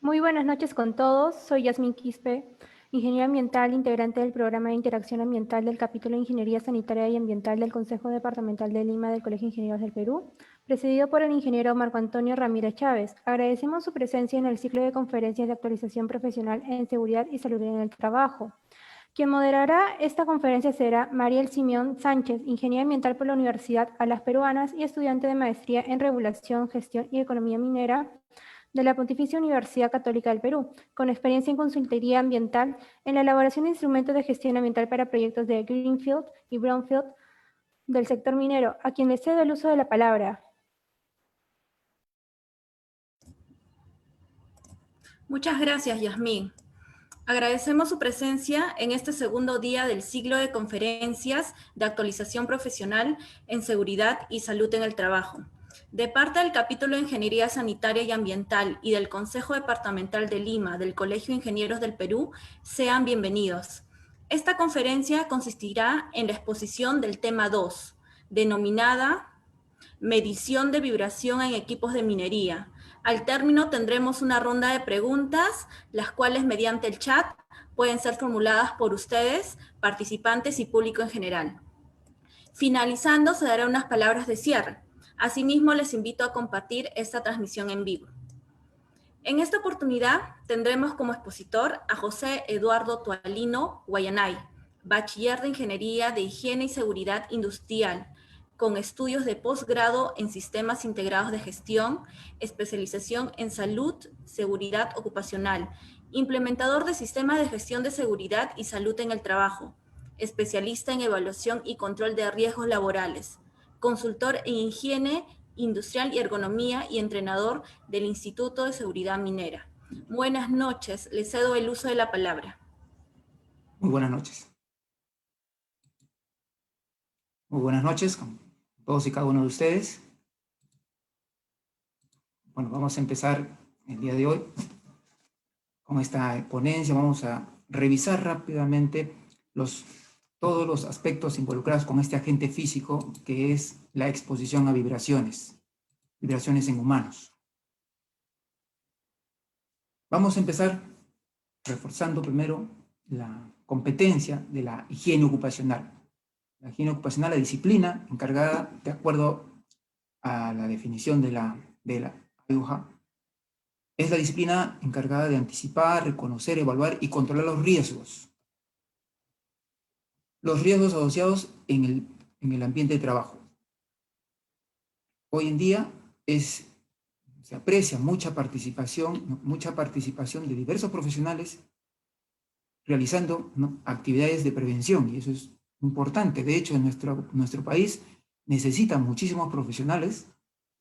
Muy buenas noches con todos. Soy Yasmín Quispe, ingeniera ambiental, integrante del programa de interacción ambiental del capítulo de Ingeniería Sanitaria y Ambiental del Consejo Departamental de Lima del Colegio de Ingenieros del Perú, presidido por el ingeniero Marco Antonio Ramírez Chávez. Agradecemos su presencia en el ciclo de conferencias de actualización profesional en seguridad y salud en el trabajo. Quien moderará esta conferencia será Mariel Simeón Sánchez, ingeniera ambiental por la Universidad Alas Peruanas y estudiante de maestría en regulación, gestión y economía minera de la Pontificia Universidad Católica del Perú, con experiencia en consultoría ambiental en la elaboración de instrumentos de gestión ambiental para proyectos de Greenfield y Brownfield del sector minero, a quien le cedo el uso de la palabra. Muchas gracias, Yasmín. Agradecemos su presencia en este segundo día del ciclo de conferencias de actualización profesional en seguridad y salud en el trabajo. De parte del capítulo de Ingeniería Sanitaria y Ambiental y del Consejo Departamental de Lima del Colegio de Ingenieros del Perú, sean bienvenidos. Esta conferencia consistirá en la exposición del tema 2, denominada Medición de vibración en equipos de minería. Al término tendremos una ronda de preguntas, las cuales mediante el chat pueden ser formuladas por ustedes, participantes y público en general. Finalizando, se darán unas palabras de cierre. Asimismo, les invito a compartir esta transmisión en vivo. En esta oportunidad tendremos como expositor a José Eduardo Tualino Guayanay, bachiller de Ingeniería de Higiene y Seguridad Industrial, con estudios de posgrado en Sistemas Integrados de Gestión, especialización en Salud, Seguridad Ocupacional, implementador de sistemas de gestión de seguridad y salud en el trabajo, especialista en evaluación y control de riesgos laborales, consultor en higiene industrial y ergonomía y entrenador del Instituto de Seguridad Minera. Buenas noches, le cedo el uso de la palabra. Muy buenas noches. Muy buenas noches con todos y cada uno de ustedes. Bueno, vamos a empezar el día de hoy con esta ponencia. Vamos a revisar rápidamente todos los aspectos involucrados con este agente físico que es la exposición a vibraciones en humanos. Vamos a empezar reforzando primero la competencia de la higiene ocupacional. La higiene ocupacional, la disciplina encargada, de acuerdo a la definición de la AIOHA, es la disciplina encargada de anticipar, reconocer, evaluar y controlar los riesgos. Los riesgos asociados en el ambiente de trabajo. Hoy en día se aprecia mucha participación de diversos profesionales realizando, ¿no?, actividades de prevención, y eso es importante. De hecho, en nuestro país necesitan muchísimos profesionales,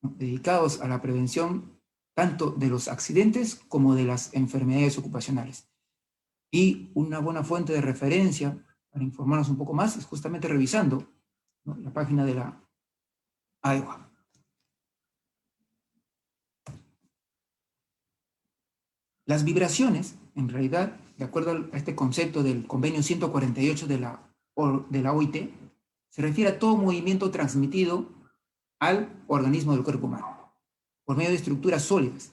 ¿no?, dedicados a la prevención tanto de los accidentes como de las enfermedades ocupacionales. Y una buena fuente de referencia para informarnos un poco más es justamente revisando, ¿no?, la página de la AIOHA. Las vibraciones, en realidad, de acuerdo a este concepto del convenio 148 de la OIT, se refiere a todo movimiento transmitido al organismo del cuerpo humano por medio de estructuras sólidas.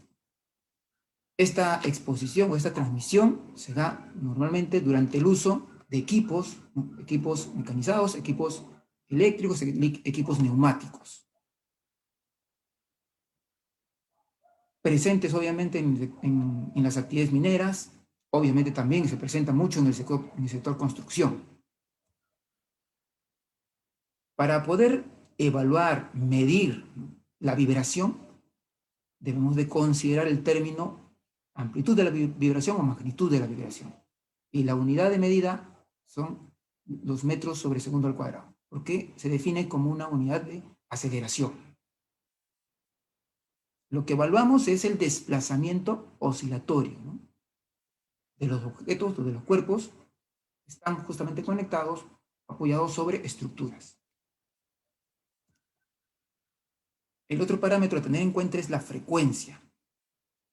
Esta exposición o esta transmisión se da normalmente durante el uso de equipos, ¿no?, equipos mecanizados, equipos eléctricos, equipos neumáticos. Presentes obviamente en las actividades mineras, obviamente también se presenta mucho en el sector construcción. Para poder evaluar, medir la vibración, debemos de considerar el término amplitud de la vibración o magnitud de la vibración. Y la unidad de medida son los metros sobre segundo al cuadrado, porque se define como una unidad de aceleración. Lo que evaluamos es el desplazamiento oscilatorio, ¿no?, de los objetos o de los cuerpos que están justamente conectados, apoyados sobre estructuras. El otro parámetro a tener en cuenta es la frecuencia.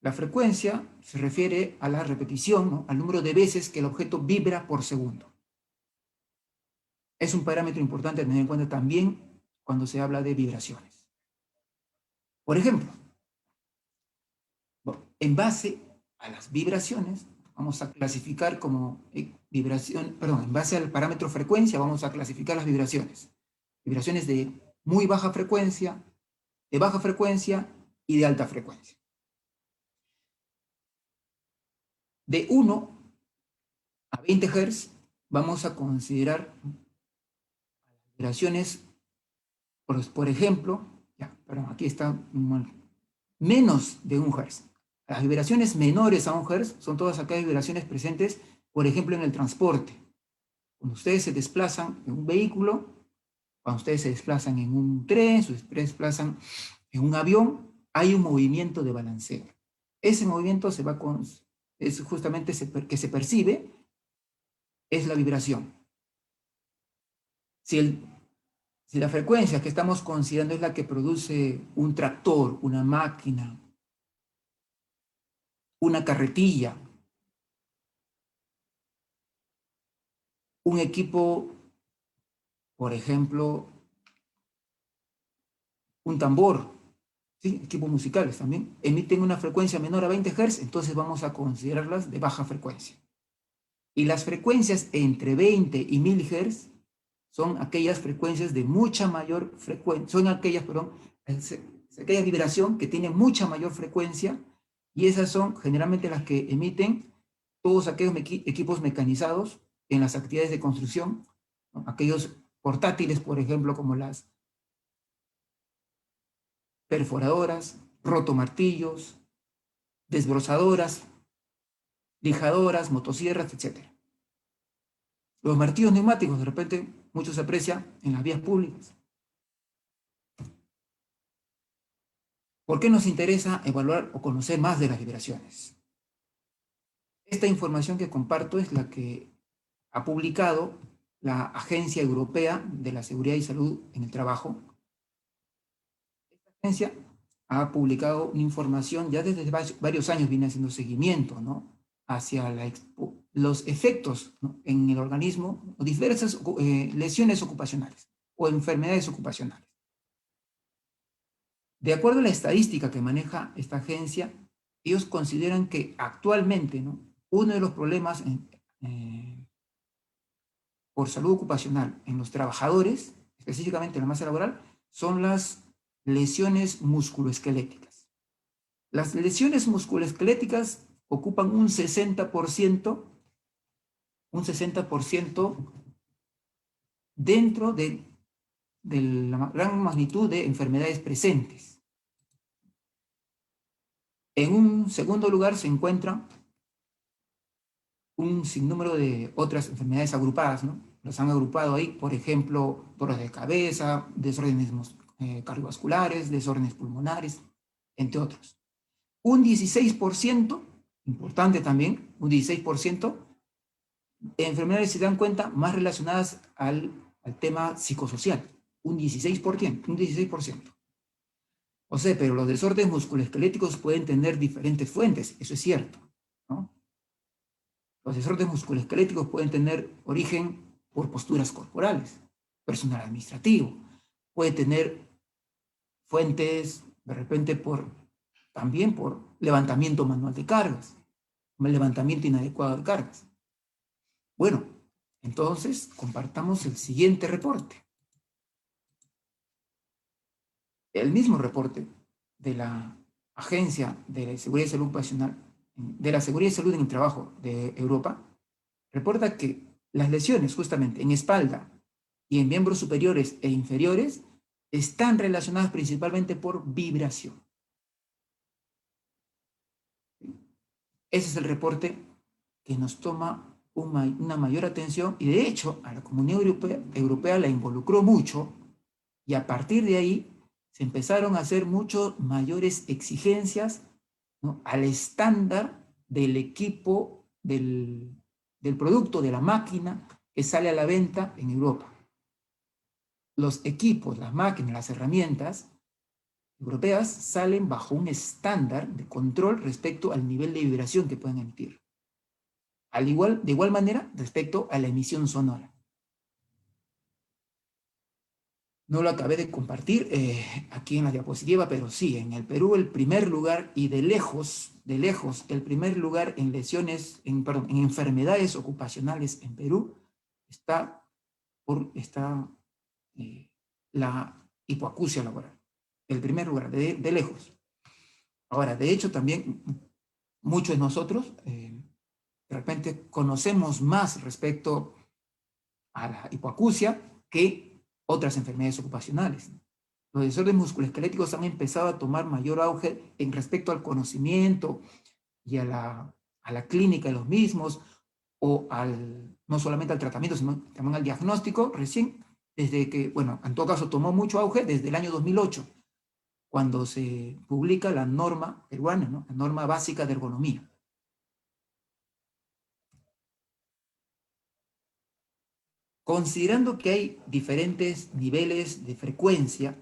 La frecuencia se refiere a la repetición, ¿no?, al número de veces que el objeto vibra por segundo. Es un parámetro importante a tener en cuenta también cuando se habla de vibraciones. Por ejemplo, en base a las vibraciones, vamos a clasificar como vibración, perdón, en base al parámetro frecuencia, vamos a clasificar las vibraciones. Vibraciones de muy baja frecuencia, de baja frecuencia y de alta frecuencia. De 1 a 20 Hz vamos a considerar vibraciones, por ejemplo, perdón, aquí está menos de 1 Hz. Las vibraciones menores a 1 Hz son todas aquellas vibraciones presentes, por ejemplo, en el transporte. Cuando ustedes se desplazan en un vehículo, cuando ustedes se desplazan en un tren, se desplazan en un avión, hay un movimiento de balanceo. Ese movimiento es justamente que se percibe, es la vibración. Si la frecuencia que estamos considerando es la que produce un tractor, una máquina, una carretilla, un equipo, por ejemplo, un tambor, ¿sí? Equipos musicales también, emiten una frecuencia menor a 20 Hz, entonces vamos a considerarlas de baja frecuencia. Y las frecuencias entre 20 y 1000 Hz son aquellas frecuencias de mucha mayor frecuencia, son aquellas, perdón, es aquella vibración que tiene mucha mayor frecuencia, y esas son generalmente las que emiten todos aquellos equipos mecanizados en las actividades de construcción, ¿no? Aquellos portátiles, por ejemplo, como las perforadoras, rotomartillos, desbrozadoras, lijadoras, motosierras, etc. Los martillos neumáticos, de repente, muchos se aprecia en las vías públicas. ¿Por qué nos interesa evaluar o conocer más de las vibraciones? Esta información que comparto es la que ha publicado la Agencia Europea de la Seguridad y Salud en el Trabajo. Esta agencia ha publicado una información, ya desde varios años viene haciendo seguimiento, ¿no?, hacia los efectos, ¿no?, en el organismo, o diversas lesiones ocupacionales o enfermedades ocupacionales. De acuerdo a la estadística que maneja esta agencia, ellos consideran que actualmente, ¿no?, uno de los problemas por salud ocupacional en los trabajadores, específicamente en la masa laboral, son las lesiones musculoesqueléticas. Las lesiones musculoesqueléticas ocupan un 60% dentro de la gran magnitud de enfermedades presentes. En un segundo lugar se encuentra un sinnúmero de otras enfermedades agrupadas, ¿no? Las han agrupado ahí, por ejemplo, dolores de cabeza, desórdenes cardiovasculares, desórdenes pulmonares, entre otros. Un 16%, importante también, un 16%, de enfermedades, se dan cuenta, más relacionadas al tema psicosocial, un 16%. O sea, pero los desórdenes musculoesqueléticos pueden tener diferentes fuentes, eso es cierto, ¿no? Los desórdenes musculoesqueléticos pueden tener origen por posturas corporales, personal administrativo, puede tener fuentes de repente también por levantamiento manual de cargas, levantamiento inadecuado de cargas. Bueno, entonces compartamos el siguiente reporte. El mismo reporte de la Agencia de Seguridad y Salud Ocupacional, de la Seguridad y Salud en el Trabajo de Europa, reporta que las lesiones justamente en espalda y en miembros superiores e inferiores están relacionadas principalmente por vibración. Ese es el reporte que nos toma una mayor atención, y de hecho a la Comunidad Europea la involucró mucho, y a partir de ahí se empezaron a hacer mucho mayores exigencias, ¿no?, al estándar del equipo, del producto, de la máquina que sale a la venta en Europa. Los equipos, las máquinas, las herramientas europeas salen bajo un estándar de control respecto al nivel de vibración que pueden emitir. De igual manera respecto a la emisión sonora. No lo acabé de compartir aquí en la diapositiva, pero sí, en el Perú el primer lugar y de lejos, el primer lugar en lesiones, perdón, en enfermedades ocupacionales en Perú está la hipoacusia laboral. El primer lugar, de lejos. Ahora, de hecho, también muchos de nosotros de repente conocemos más respecto a la hipoacusia que otras enfermedades ocupacionales. Los desórdenes musculoesqueléticos han empezado a tomar mayor auge en respecto al conocimiento y a la clínica de los mismos, o no solamente al tratamiento, sino también al diagnóstico, recién desde que, bueno, en todo caso tomó mucho auge desde el año 2008, cuando se publica la norma peruana, ¿no? La norma básica de ergonomía. Considerando que hay diferentes niveles de frecuencia,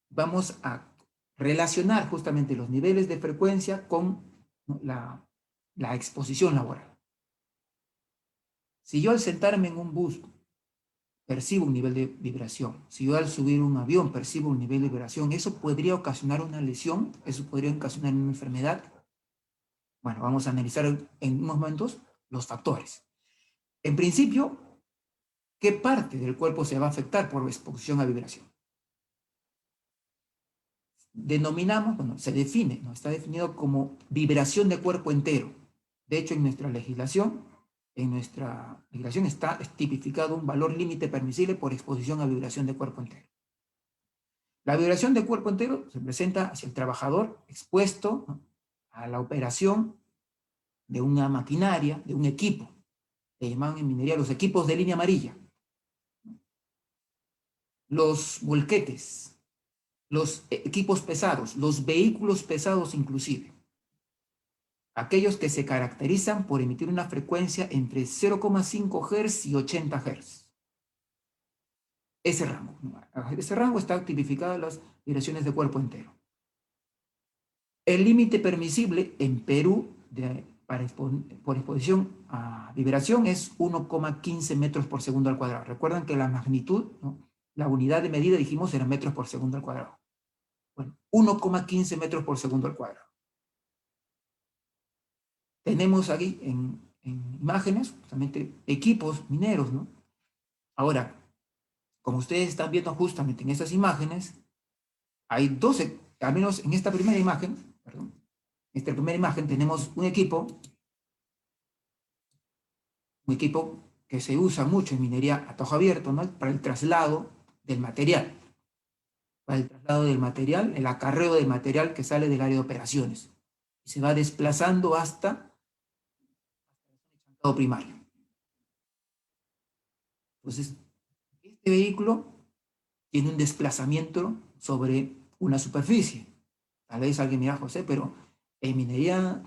vamos a relacionar justamente los niveles de frecuencia con, ¿no?, la exposición laboral. Si yo al sentarme en un bus percibo un nivel de vibración, si yo al subir un avión percibo un nivel de vibración, ¿eso podría ocasionar una lesión? ¿Eso podría ocasionar una enfermedad? Bueno, vamos a analizar en unos momentos los factores. En principio, ¿qué parte del cuerpo se va a afectar por exposición a vibración? Denominamos, bueno, se define, ¿no? Está definido como vibración de cuerpo entero. De hecho, en nuestra legislación está tipificado un valor límite permisible por exposición a vibración de cuerpo entero. La vibración de cuerpo entero se presenta hacia el trabajador expuesto, ¿no?, a la operación de una maquinaria, de un equipo. Le llaman en minería los equipos de línea amarilla. Los volquetes, los equipos pesados, los vehículos pesados inclusive. Aquellos que se caracterizan por emitir una frecuencia entre 0,5 Hz y 80 Hz. Ese rango está tipificado en las vibraciones de cuerpo entero. El límite permisible en Perú por exposición a vibración es 1,15 metros por segundo al cuadrado. Recuerdan que la magnitud, ¿no?, la unidad de medida, dijimos, era metros por segundo al cuadrado. Bueno, 1,15 metros por segundo al cuadrado. Tenemos aquí en imágenes justamente equipos mineros, ¿no? Ahora, como ustedes están viendo justamente en estas imágenes, hay 12, al menos en esta primera imagen, perdón, en esta primera imagen tenemos un equipo que se usa mucho en minería a tojo abierto, ¿no?, para el traslado del material. Para el traslado del material, el acarreo del material que sale del área de operaciones. Y se va desplazando hasta el estado primario. Entonces, este vehículo tiene un desplazamiento sobre una superficie. Tal vez alguien me diga, José, pero en minería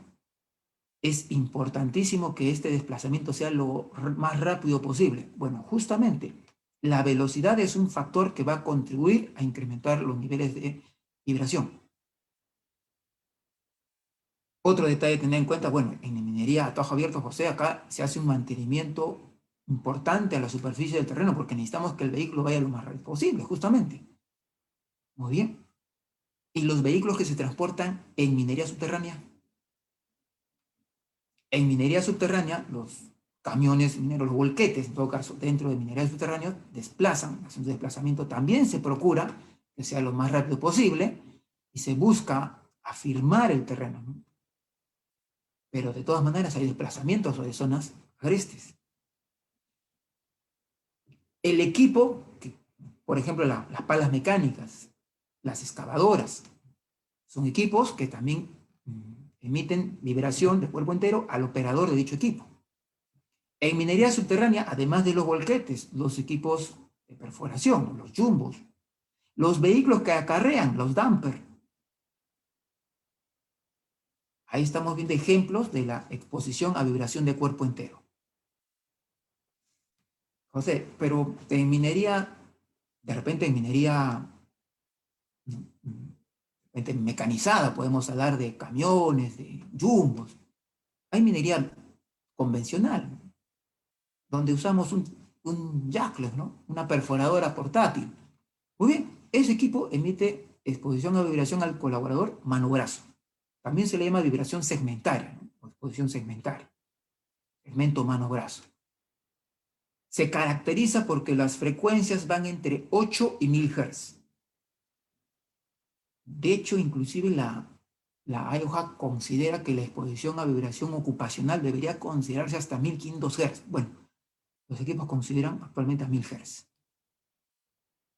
es importantísimo que este desplazamiento sea lo más rápido posible. Bueno, justamente, la velocidad es un factor que va a contribuir a incrementar los niveles de vibración. Otro detalle a tener en cuenta, bueno, en minería a tojo abierto, José, acá se hace un mantenimiento importante a la superficie del terreno porque necesitamos que el vehículo vaya lo más rápido posible, justamente. Muy bien. ¿Y los vehículos que se transportan en minería subterránea? En minería subterránea, los camiones mineros, los volquetes, en todo caso, dentro de minería subterránea, desplazan, hacen un desplazamiento, también se procura que sea lo más rápido posible y se busca afirmar el terreno, ¿no? Pero de todas maneras hay desplazamientos o de zonas agrestes. El equipo, por ejemplo, las palas mecánicas, las excavadoras, son equipos que también emiten vibración de cuerpo entero al operador de dicho equipo. En minería subterránea, además de los volquetes, los equipos de perforación, los jumbos, los vehículos que acarrean, los dumper. Ahí estamos viendo ejemplos de la exposición a vibración de cuerpo entero. José, pero en minería, de repente en minería mecanizada, podemos hablar de camiones, de jumbos. Hay minería convencional, donde usamos un jacklet, ¿no?, una perforadora portátil. Muy bien, ese equipo emite exposición a vibración al colaborador mano-brazo. También se le llama vibración segmentaria, ¿no? O exposición segmentaria. Segmento mano-brazo. Se caracteriza porque las frecuencias van entre 8 y 1000 Hz. De hecho, inclusive la IOHA considera que la exposición a vibración ocupacional debería considerarse hasta 1500 Hz. Bueno, los equipos consideran actualmente a 1000 Hz.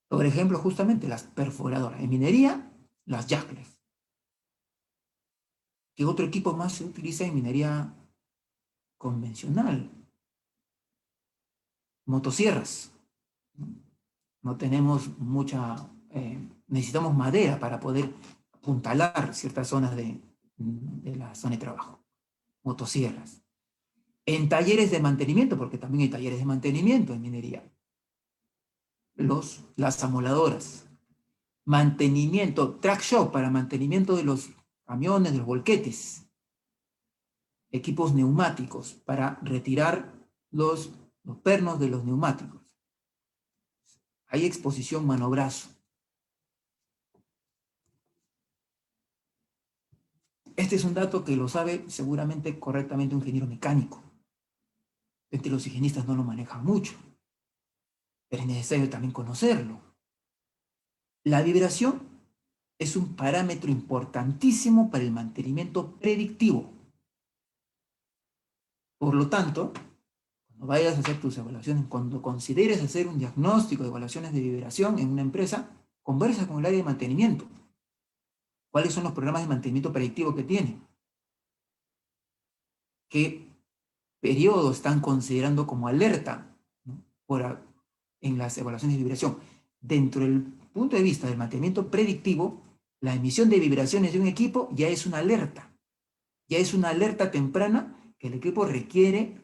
Por ejemplo, justamente las perforadoras. En minería, las Jackless. ¿Qué otro equipo más se utiliza en minería convencional? Motosierras. No tenemos mucha... necesitamos madera para poder apuntalar ciertas zonas de la zona de trabajo. Motosierras. En talleres de mantenimiento, porque también hay talleres de mantenimiento en minería. Las amoladoras. Mantenimiento, track shop para mantenimiento de los camiones, de los volquetes. Equipos neumáticos para retirar los pernos de los neumáticos. Hay exposición mano-brazo. Este es un dato que lo sabe seguramente correctamente un ingeniero mecánico. Entre los higienistas no lo manejan mucho, pero es necesario también conocerlo. La vibración es un parámetro importantísimo para el mantenimiento predictivo. Por lo tanto, cuando vayas a hacer tus evaluaciones, cuando consideres hacer un diagnóstico de evaluaciones de vibración en una empresa, conversa con el área de mantenimiento. ¿Cuáles son los programas de mantenimiento predictivo que tienen? ¿Qué periodo están considerando como alerta, ¿no? En las evaluaciones de vibración? Dentro del punto de vista del mantenimiento predictivo, la emisión de vibraciones de un equipo ya es una alerta. Ya es una alerta temprana que el equipo requiere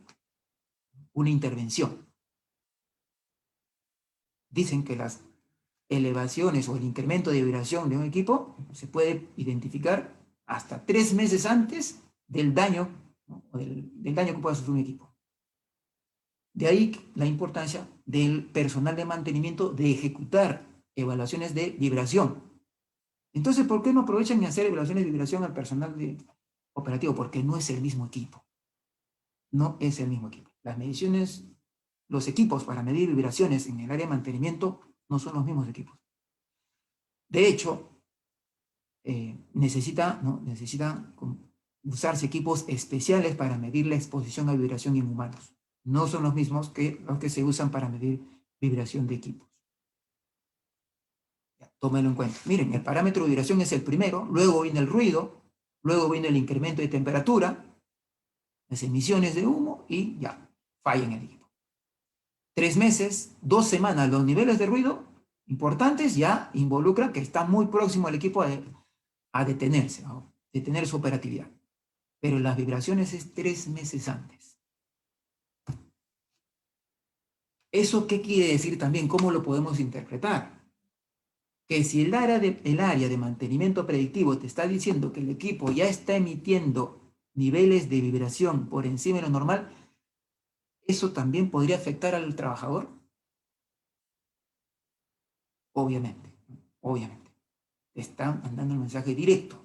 una intervención. Dicen que las elevaciones o el incremento de vibración de un equipo se puede identificar hasta 3 meses antes del daño, ¿no? del daño que pueda sufrir un equipo. De ahí la importancia del personal de mantenimiento de ejecutar evaluaciones de vibración. Entonces, ¿por qué no aprovechan y hacer evaluaciones de vibración al personal operativo? Porque no es el mismo equipo. No es el mismo equipo. Las mediciones, los equipos para medir vibraciones en el área de mantenimiento no son los mismos equipos. De hecho, necesitan usarse equipos especiales para medir la exposición a vibración en humanos. No son los mismos que los que se usan para medir vibración de equipos. Tómenlo en cuenta. Miren, el parámetro de vibración es el primero, luego viene el ruido, luego viene el incremento de temperatura, las emisiones de humo y ya, falla en el equipo. 3 meses, 2 semanas, los niveles de ruido importantes ya involucran que está muy próximo al equipo a detenerse, a detener su operatividad. Pero las vibraciones es 3 meses antes. ¿Eso qué quiere decir también? ¿Cómo lo podemos interpretar? Que si el área de mantenimiento predictivo te está diciendo que el equipo ya está emitiendo niveles de vibración por encima de lo normal, ¿eso también podría afectar al trabajador? Obviamente, obviamente. Te están mandando el mensaje directo.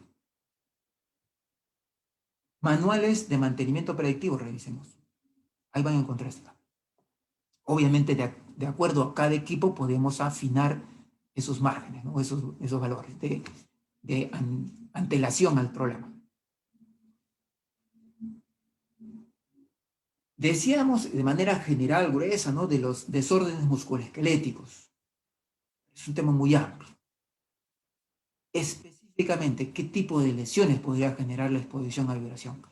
Manuales de mantenimiento predictivo, revisemos. Ahí van a encontrar esto. Obviamente, de acuerdo a cada equipo, podemos afinar esos márgenes, ¿no? esos valores de antelación al problema. Decíamos de manera general, gruesa, ¿no? De los desórdenes musculoesqueléticos. Es un tema muy amplio. Específicamente, ¿qué tipo de lesiones podría generar la exposición a vibración?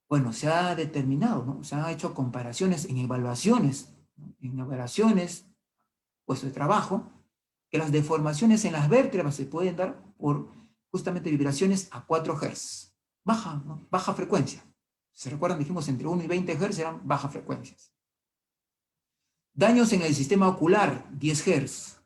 Bueno, se ha determinado, ¿no? Se han hecho comparaciones en evaluaciones, puestos de trabajo, que las deformaciones en las vértebras se pueden dar por justamente vibraciones a 4 Hz. Baja, ¿no? Baja frecuencia. ¿Se recuerdan? Dijimos entre 1 y 20 Hz eran bajas frecuencias. Daños en el sistema ocular, 10 Hz.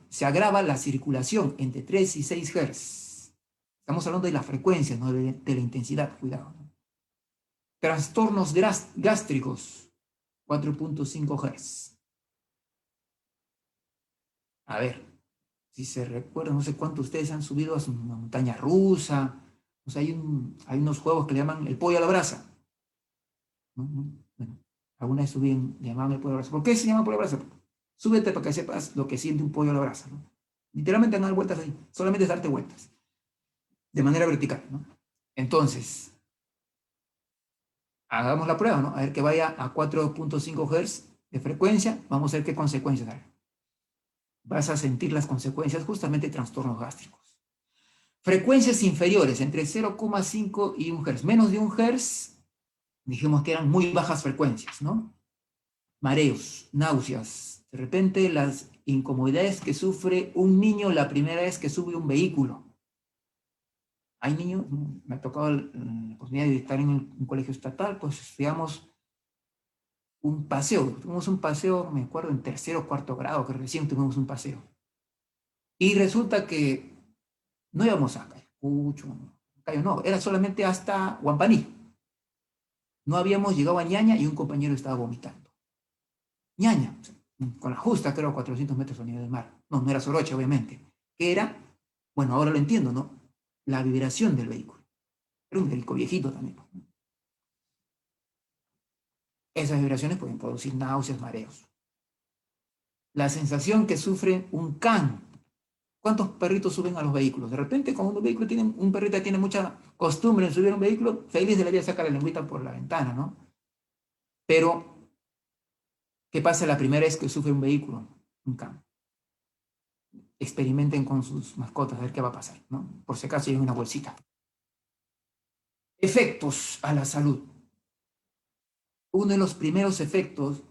Se agrava la circulación entre 3 y 6 Hz. Estamos hablando de la frecuencia, no de la intensidad, cuidado. Trastornos gástricos, 4.5 Hz. A ver, si se recuerdan, no sé cuántos de ustedes han subido a una montaña rusa. O sea, hay unos juegos que le llaman el pollo a la brasa. ¿No? Bueno, alguna vez subí, le llamaban el pollo a la brasa. ¿Por qué se llama pollo a la brasa? Súbete para que sepas lo que siente un pollo a la brasa, ¿no? Literalmente dar vueltas ahí, solamente es darte vueltas, de manera vertical, ¿no? Entonces, hagamos la prueba, ¿no? A ver que vaya a 4.5 Hz de frecuencia, vamos a ver qué consecuencias hay. Vas a sentir las consecuencias, justamente trastornos gástricos. Frecuencias inferiores, entre 0,5 y 1 Hz. Menos de 1 Hz, dijimos que eran muy bajas frecuencias, ¿no? Mareos, náuseas, de repente las incomodidades que sufre un niño la primera vez que sube un vehículo. Hay niños, me ha tocado la oportunidad de estar en un colegio estatal, pues estudiamos un paseo, tuvimos un paseo, me acuerdo, en tercero o cuarto grado, que recién tuvimos un paseo. Y resulta que no íbamos a Ayacucho, no, era solamente hasta Huampaní. No habíamos llegado a Ñaña y un compañero estaba vomitando. Ñaña, con la justa, creo, 400 metros a nivel del mar. No, no era Soroche, obviamente. Que era, bueno, ahora lo entiendo, ¿no? La vibración del vehículo. Era un vehículo viejito también. Esas vibraciones pueden producir náuseas, mareos. La sensación que sufre un can. ¿Cuántos perritos suben a los vehículos? De repente, cuando un perrito tiene mucha costumbre en subir a un vehículo, feliz de la vida saca la lengüita por la ventana, ¿no? Pero, ¿qué pasa la primera vez que sufre un vehículo? Un can. Experimenten con sus mascotas a ver qué va a pasar, ¿no? Por si acaso lleven una bolsita. Efectos a la salud. Uno de los primeros efectos,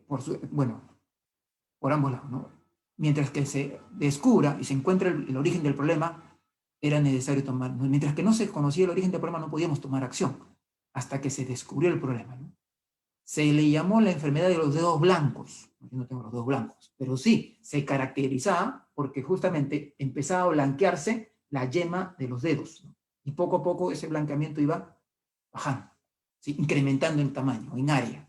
por ambos lados, ¿no? Mientras que se descubra y se encuentra el origen del problema, era necesario tomar, mientras que no se conocía el origen del problema, no podíamos tomar acción, hasta que se descubrió el problema, ¿no? Se le llamó la enfermedad de los dedos blancos. Yo no tengo los dedos blancos, pero sí, se caracterizaba porque justamente empezaba a blanquearse la yema de los dedos, ¿no? Y poco a poco ese blanqueamiento iba bajando, ¿sí? Incrementando en tamaño, en área.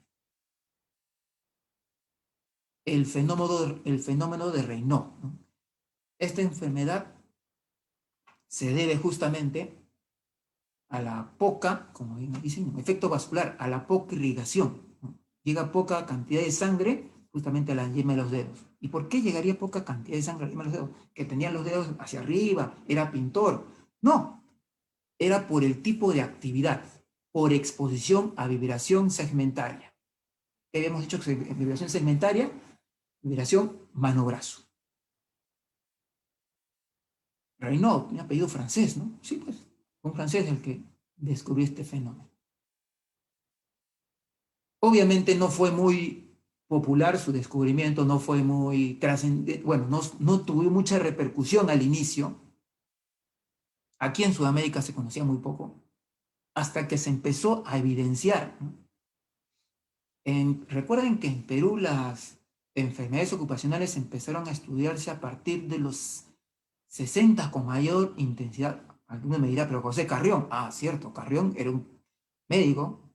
El fenómeno de Raynaud, ¿no? Esta enfermedad se debe justamente a la poca, como dicen, efecto vascular, a la poca irrigación, ¿no? Llega poca cantidad de sangre justamente a la yema de los dedos. ¿Y por qué llegaría poca cantidad de sangre a la yema de los dedos? Que tenían los dedos hacia arriba, era pintor. No, era por el tipo de actividad, por exposición a vibración segmentaria. ¿Qué habíamos dicho que vibración segmentaria? Vibración mano-brazo. Raynaud, un apellido francés, ¿no? Sí, pues, un francés el que descubrió este fenómeno. Obviamente no fue muy popular su descubrimiento, no fue muy trascendente, bueno, no tuvo mucha repercusión al inicio. Aquí en Sudamérica se conocía muy poco, hasta que se empezó a evidenciar, ¿no? Recuerden que en Perú las enfermedades ocupacionales empezaron a estudiarse a partir de los 60 con mayor intensidad. Alguno me dirá, pero José Carrión, cierto, Carrión era un médico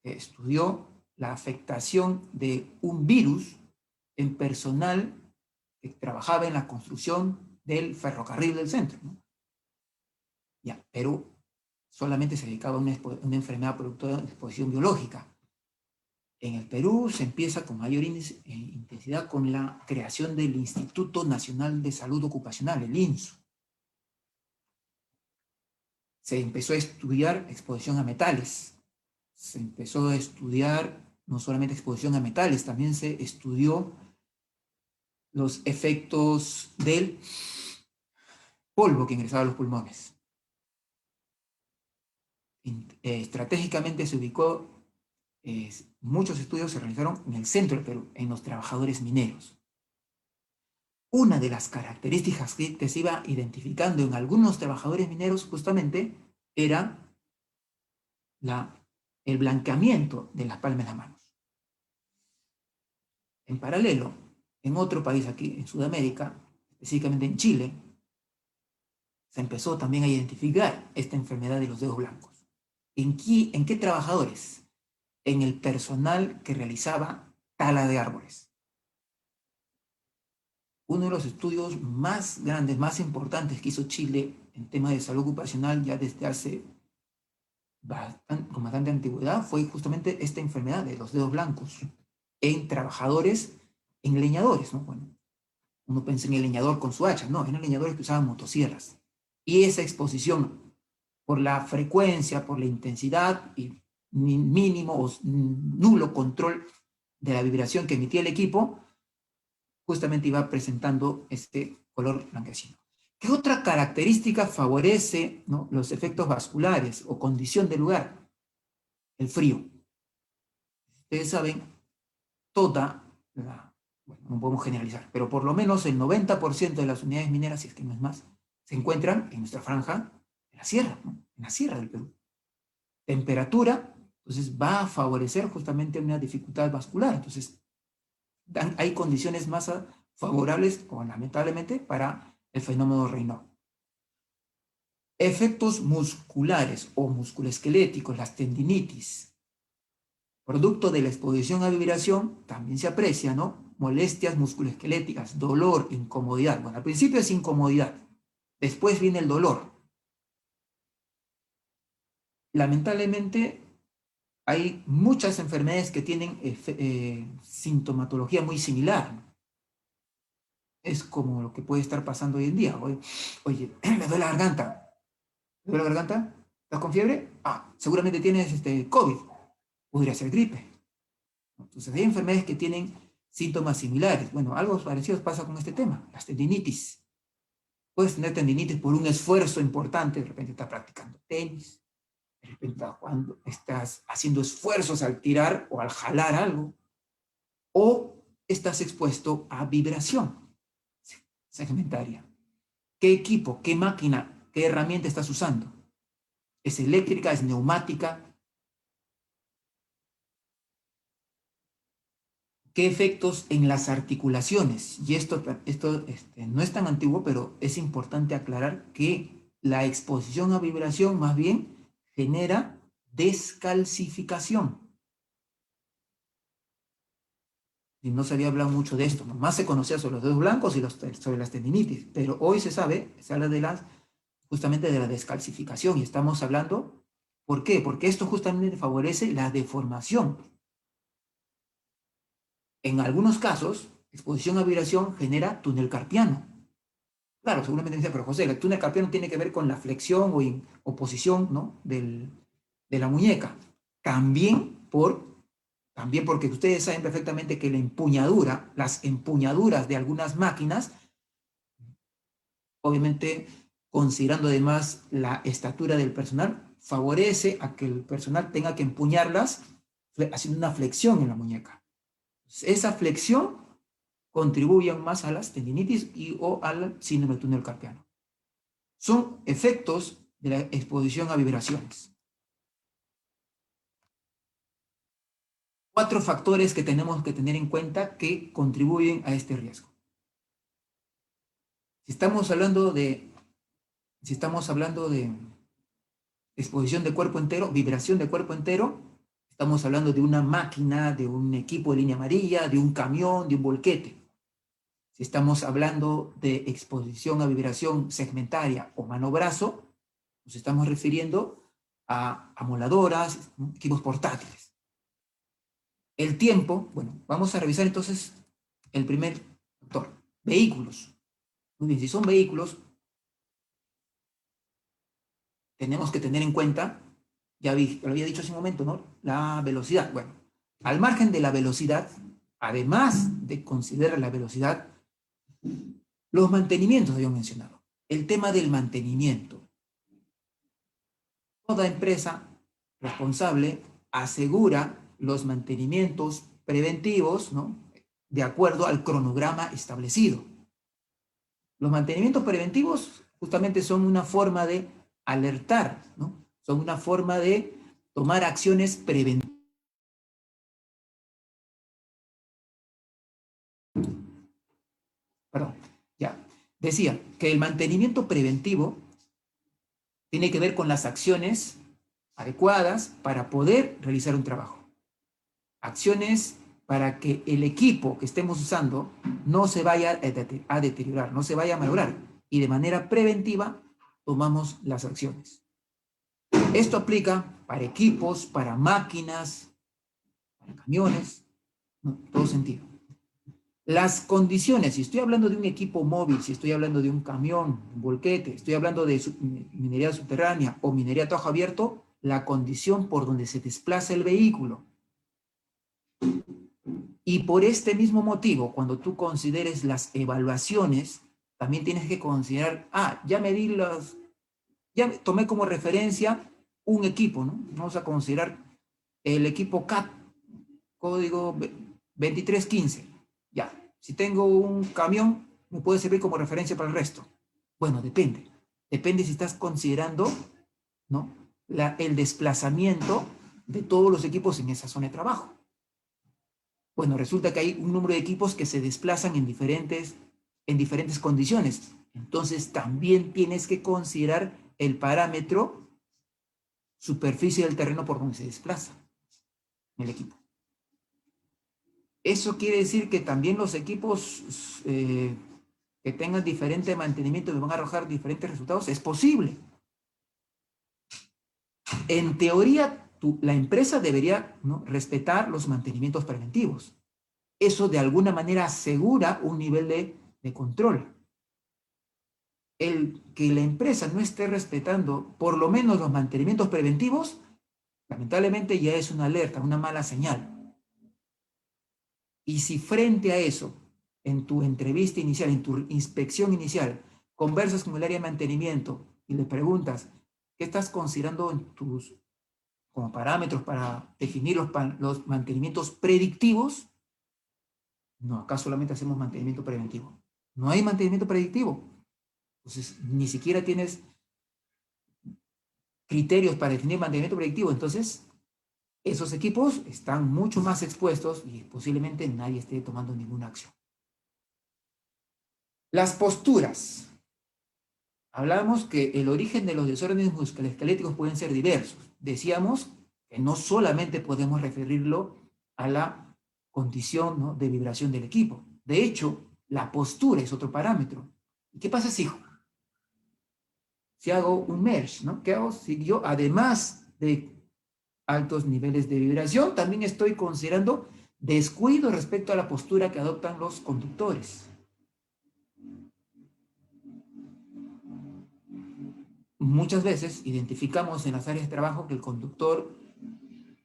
que estudió la afectación de un virus en personal que trabajaba en la construcción del ferrocarril del centro, ¿no? Ya, Perú solamente se dedicaba a una enfermedad productora de exposición biológica. En el Perú se empieza con mayor intensidad con la creación del Instituto Nacional de Salud Ocupacional, el INSU. Se empezó a estudiar exposición a metales. Se empezó a estudiar no solamente exposición a metales, también se estudió los efectos del polvo que ingresaba a los pulmones. Estratégicamente se ubicó, muchos estudios se realizaron en el centro del Perú, en los trabajadores mineros. Una de las características que se iba identificando en algunos trabajadores mineros justamente era el blanqueamiento de las palmas de las manos. En paralelo, en otro país aquí en Sudamérica, específicamente en Chile, se empezó también a identificar esta enfermedad de los dedos blancos. ¿En qué trabajadores? En el personal que realizaba tala de árboles. uno de los estudios más grandes, más importantes que hizo Chile en temas de salud ocupacional ya desde hace con bastante antigüedad fue justamente esta enfermedad de los dedos blancos en trabajadores, en leñadores, ¿no? Bueno, uno piensa en el leñador con su hacha, no, eran leñadores que usaban motosierras. Y esa exposición por la frecuencia, por la intensidad y mínimo o nulo control de la vibración que emitía el equipo, justamente iba presentando este color blanquecino. ¿Qué otra característica favorece, ¿no?, los efectos vasculares o condición del lugar? El frío. Ustedes saben, bueno, no podemos generalizar, pero por lo menos el 90% de las unidades mineras, si es que no es más, se encuentran en nuestra franja de la sierra, ¿no?, en la sierra del Perú. Temperatura, entonces va a favorecer justamente una dificultad vascular. Entonces, hay condiciones más favorables, o lamentablemente, para el fenómeno Raynaud. Efectos musculares o musculoesqueléticos, las tendinitis, producto de la exposición a vibración, también se aprecia, ¿no? Molestias musculoesqueléticas, dolor, incomodidad. Bueno, al principio es incomodidad, después viene el dolor. Lamentablemente, hay muchas enfermedades que tienen sintomatología muy similar. Es como lo que puede estar pasando hoy en día. Oye, me duele la garganta. ¿Me duele la garganta? ¿Estás con fiebre? Ah, seguramente tienes COVID. Podría ser gripe. Entonces, hay enfermedades que tienen síntomas similares. Bueno, algo parecido pasa con este tema, las tendinitis. Puedes tener tendinitis por un esfuerzo importante, de repente estás practicando tenis, de repente cuando estás haciendo esfuerzos al tirar o al jalar algo, o estás expuesto a vibración segmentaria. ¿Qué equipo, qué máquina, qué herramienta estás usando? ¿Es eléctrica, es neumática? ¿Qué efectos en las articulaciones? Y esto no es tan antiguo, pero es importante aclarar que la exposición a vibración más bien genera descalcificación. Y no se había hablado mucho de esto, más se conocía sobre los dedos blancos y sobre las tendinitis, pero hoy se habla justamente de la descalcificación, y estamos hablando, ¿por qué? Porque esto justamente favorece la deformación. En algunos casos, exposición a vibración genera túnel carpiano. Claro, seguramente me dice, pero José, el túnel carpiano tiene que ver con la flexión o posición, ¿no?, de la muñeca. También porque ustedes saben perfectamente que las empuñaduras de algunas máquinas, obviamente considerando además la estatura del personal, favorece a que el personal tenga que empuñarlas haciendo una flexión en la muñeca. Esa flexión contribuye más a las tendinitis o al síndrome del túnel carpiano. Son efectos de la exposición a vibraciones. 4 factores que tenemos que tener en cuenta que contribuyen a este riesgo. Si estamos hablando de exposición de cuerpo entero, vibración de cuerpo entero, estamos hablando de una máquina, de un equipo de línea amarilla, de un camión, de un volquete. Si estamos hablando de exposición a vibración segmentaria o mano-brazo, nos estamos refiriendo a amoladoras, equipos portátiles. El tiempo, bueno, vamos a revisar entonces el primer factor, vehículos. Muy bien, si son vehículos, tenemos que tener en cuenta, ya lo había dicho hace un momento, ¿no?, la velocidad. Bueno, al margen de la velocidad, además de considerar la velocidad, los mantenimientos había mencionado. El tema del mantenimiento. Toda empresa responsable asegura los mantenimientos preventivos, ¿no?, de acuerdo al cronograma establecido. Los mantenimientos preventivos justamente son una forma de alertar, ¿no? Son una forma de tomar acciones preventivas. Perdón, ya. Decía que el mantenimiento preventivo tiene que ver con las acciones adecuadas para poder realizar un trabajo. Acciones para que el equipo que estemos usando no se vaya a deteriorar, no se vaya a malograr. Y de manera preventiva tomamos las acciones. Esto aplica para equipos, para máquinas, para camiones, ¿no? En todo sentido. Las condiciones, si estoy hablando de un equipo móvil, si estoy hablando de un camión, un volquete, estoy hablando de minería subterránea o minería a tajo abierto, la condición por donde se desplaza el vehículo. Y por este mismo motivo, cuando tú consideres las evaluaciones, también tienes que considerar, ya tomé como referencia un equipo, ¿no? Vamos a considerar el equipo CAT, código 2315. Ya, si tengo un camión, me puede servir como referencia para el resto. Bueno, depende. Depende si estás considerando, ¿no?, el desplazamiento de todos los equipos en esa zona de trabajo. Bueno, resulta que hay un número de equipos que se desplazan en diferentes condiciones. Entonces, también tienes que considerar el parámetro superficie del terreno por donde se desplaza el equipo. Eso quiere decir que también los equipos que tengan diferente mantenimiento y van a arrojar diferentes resultados. Es posible. En teoría, la empresa debería, ¿no?, respetar los mantenimientos preventivos. Eso de alguna manera asegura un nivel de control. El que la empresa no esté respetando por lo menos los mantenimientos preventivos, lamentablemente ya es una alerta, una mala señal. Y si frente a eso, en tu entrevista inicial, en tu inspección inicial, conversas con el área de mantenimiento y le preguntas qué estás considerando como parámetros para definir los mantenimientos predictivos, no, acá solamente hacemos mantenimiento preventivo. No hay mantenimiento predictivo. Entonces, ni siquiera tienes criterios para definir mantenimiento predictivo. Entonces, esos equipos están mucho más expuestos y posiblemente nadie esté tomando ninguna acción. Las posturas. Hablamos que el origen de los desórdenes musculoesqueléticos pueden ser diversos. Decíamos que no solamente podemos referirlo a la condición, ¿no?, de vibración del equipo. De hecho, la postura es otro parámetro. ¿Y qué pasa si hago un merge, ¿no? ¿Qué hago si yo, además de altos niveles de vibración, también estoy considerando descuido respecto a la postura que adoptan los conductores? Muchas veces identificamos en las áreas de trabajo que el conductor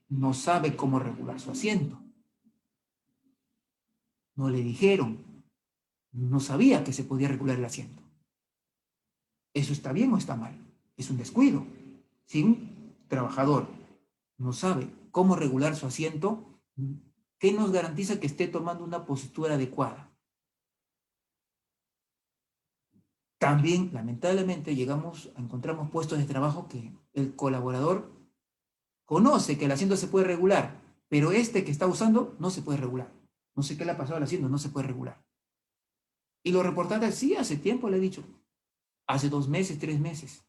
no sabe cómo regular su asiento. No le dijeron, no sabía que se podía regular el asiento. ¿Eso está bien o está mal? Es un descuido. Si un trabajador no sabe cómo regular su asiento, ¿qué nos garantiza que esté tomando una postura adecuada? También, lamentablemente, encontramos puestos de trabajo que el colaborador conoce que el asiento se puede regular, pero este que está usando no se puede regular. No sé qué le ha pasado al asiento, no se puede regular. Y lo reportantes, sí, hace tiempo le he dicho. Hace 2 meses, 3 meses.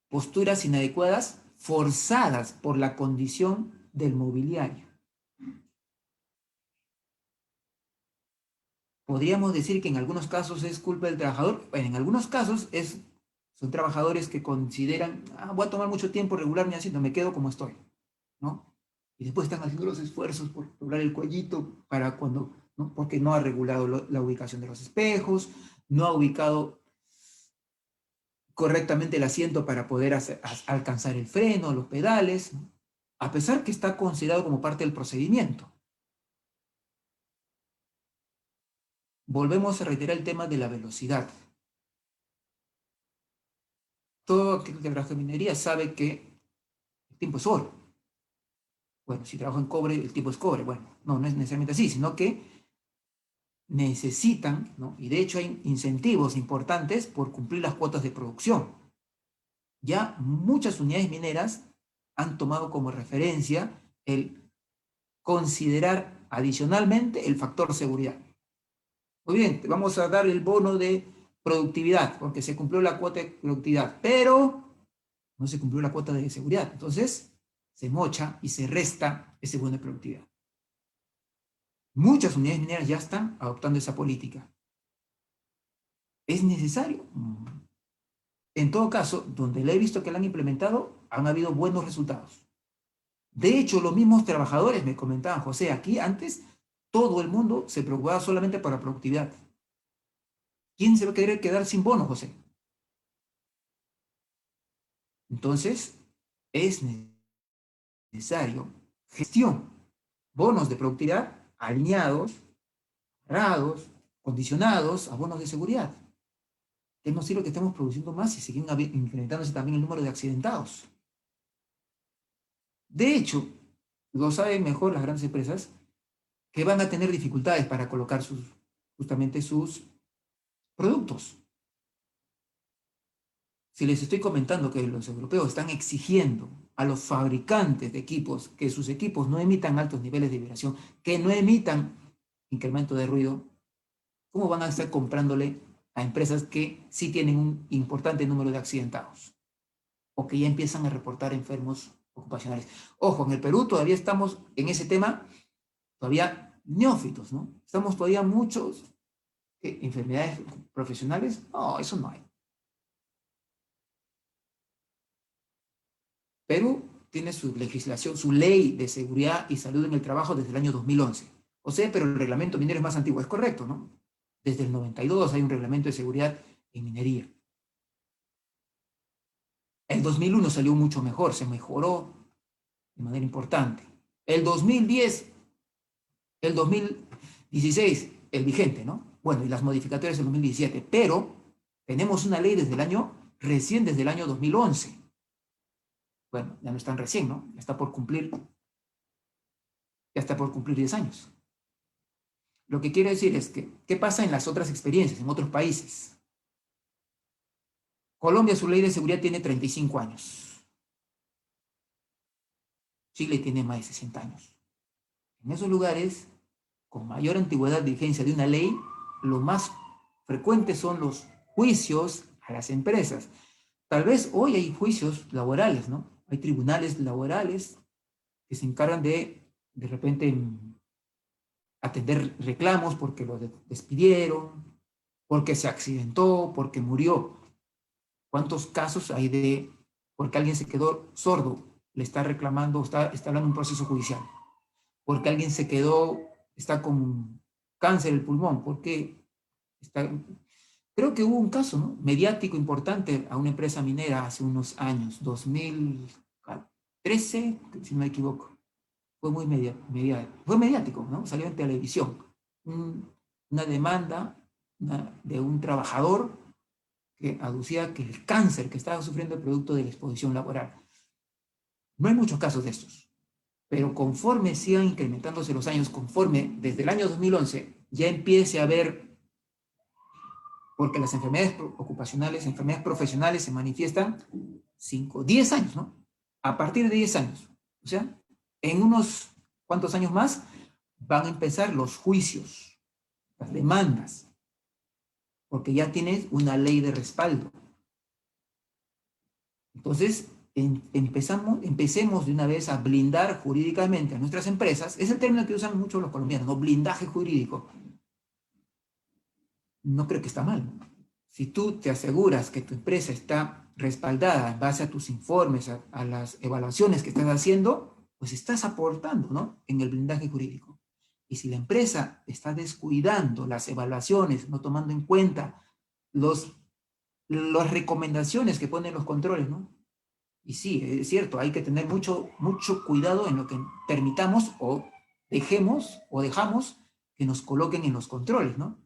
Posturas inadecuadas forzadas por la condición del mobiliario. Podríamos decir que en algunos casos es culpa del trabajador, pero en algunos casos son trabajadores que consideran, voy a tomar mucho tiempo regular mi asiento, me quedo como estoy, ¿no? Y después están haciendo los esfuerzos por lograr el cuellito para cuando, ¿no?, porque no ha regulado la ubicación de los espejos, no ha ubicado correctamente el asiento para poder alcanzar el freno, los pedales, ¿no?, a pesar que está considerado como parte del procedimiento. Volvemos a reiterar el tema de la velocidad. Todo aquel que trabaja en minería sabe que el tiempo es oro. Bueno, si trabajo en cobre, el tiempo es cobre. Bueno, no es necesariamente así, sino que necesitan, ¿no?, y de hecho hay incentivos importantes por cumplir las cuotas de producción. Ya muchas unidades mineras han tomado como referencia el considerar adicionalmente el factor seguridad. Muy bien, vamos a dar el bono de productividad porque se cumplió la cuota de productividad, pero no se cumplió la cuota de seguridad. Entonces, se mocha y se resta ese bono de productividad. Muchas unidades mineras ya están adoptando esa política. ¿Es necesario? En todo caso, donde le he visto que la han implementado, han habido buenos resultados. De hecho, los mismos trabajadores me comentaban, José, aquí antes todo el mundo se preocupaba solamente por la productividad. ¿Quién se va a querer quedar sin bono, José? Entonces, es necesario gestión, bonos de productividad alineados, cerrados, condicionados a bonos de seguridad. Que no sirve que estemos produciendo más y siguen incrementándose también el número de accidentados. De hecho, lo saben mejor las grandes empresas que van a tener dificultades para colocar justamente sus productos. Si les estoy comentando que los europeos están exigiendo a los fabricantes de equipos que sus equipos no emitan altos niveles de vibración, que no emitan incremento de ruido, ¿cómo van a estar comprándole a empresas que sí tienen un importante número de accidentados o que ya empiezan a reportar enfermos ocupacionales? Ojo, en el Perú todavía estamos en ese tema, todavía neófitos, ¿no? Estamos todavía muchos enfermedades profesionales. No, eso no hay. Perú tiene su legislación, su ley de seguridad y salud en el trabajo desde el año 2011. O sea, pero el reglamento minero es más antiguo, es correcto, ¿no? Desde el 92 hay un reglamento de seguridad en minería. El 2001 salió mucho mejor, se mejoró de manera importante. El 2010, el 2016, el vigente, ¿no? Bueno, y las modificatorias del 2017, pero tenemos una ley recién desde el año 2011. Bueno, ya no es tan recién, ¿no? Ya está por cumplir 10 años. Lo que quiero decir es que, ¿qué pasa en las otras experiencias, en otros países? Colombia, su ley de seguridad tiene 35 años. Chile tiene más de 60 años. En esos lugares, con mayor antigüedad de vigencia de una ley, lo más frecuente son los juicios a las empresas. Tal vez hoy hay juicios laborales, ¿no? Hay tribunales laborales que se encargan de repente, atender reclamos porque lo despidieron, porque se accidentó, porque murió. ¿Cuántos casos hay de porque alguien se quedó sordo, le está reclamando, está hablando un proceso judicial? Porque alguien está con cáncer del pulmón, porque creo que hubo un caso, ¿no?, mediático importante a una empresa minera hace unos años, 2013, si no me equivoco. Fue muy fue mediático, ¿no? Salió en televisión. Una demanda de un trabajador que aducía que el cáncer que estaba sufriendo el producto de la exposición laboral. No hay muchos casos de estos, pero conforme sigan incrementándose los años, conforme desde el año 2011 ya empiece a haber, porque las enfermedades ocupacionales, enfermedades profesionales se manifiestan 10 años, ¿no? A partir de 10 años. O sea, en unos cuantos años más van a empezar los juicios, las demandas, porque ya tienes una ley de respaldo. Entonces, empecemos de una vez a blindar jurídicamente a nuestras empresas. Es el término que usan mucho los colombianos, ¿no? Blindaje jurídico. No creo que está mal. Si tú te aseguras que tu empresa está respaldada en base a tus informes, a las evaluaciones que estás haciendo, pues estás aportando, ¿no?, en el blindaje jurídico. Y si la empresa está descuidando las evaluaciones, no tomando en cuenta las recomendaciones que ponen los controles, ¿no? Y sí, es cierto, hay que tener mucho cuidado en lo que permitamos o dejamos que nos coloquen en los controles, ¿no?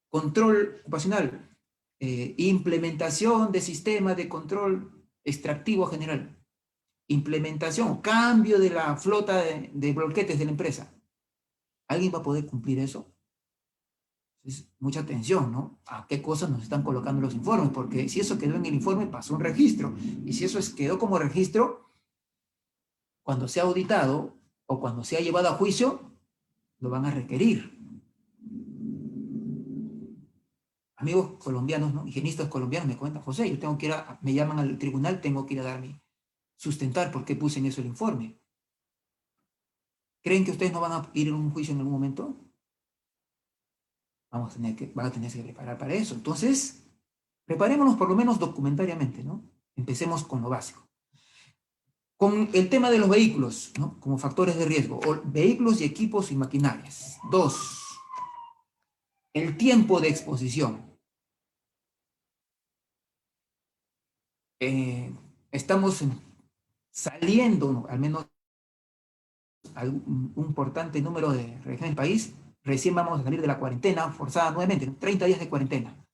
Control ocupacional, implementación de sistema de control extractivo general, implementación, cambio de la flota de bloquetes de la empresa. ¿Alguien va a poder cumplir eso? Es mucha atención, ¿no? ¿A qué cosas nos están colocando los informes? Porque si eso quedó en el informe, pasó un registro. Y si eso quedó como registro, cuando sea auditado o cuando sea llevado a juicio, lo van a requerir. Amigos colombianos, ¿no?, higienistas colombianos me comentan, José, yo tengo que me llaman al tribunal, tengo que ir a dar sustentar por qué puse en eso el informe. ¿Creen que ustedes no van a ir en un juicio en algún momento? Van a tener que preparar para eso. Entonces, preparémonos por lo menos documentariamente, ¿no? Empecemos con lo básico. Con el tema de los vehículos, ¿no? Como factores de riesgo, o vehículos y equipos y maquinarias. 2. El tiempo de exposición. Estamos saliendo, ¿no? Al menos un importante número de regiones del país, recién vamos a salir de la cuarentena forzada nuevamente, 30 días de cuarentena.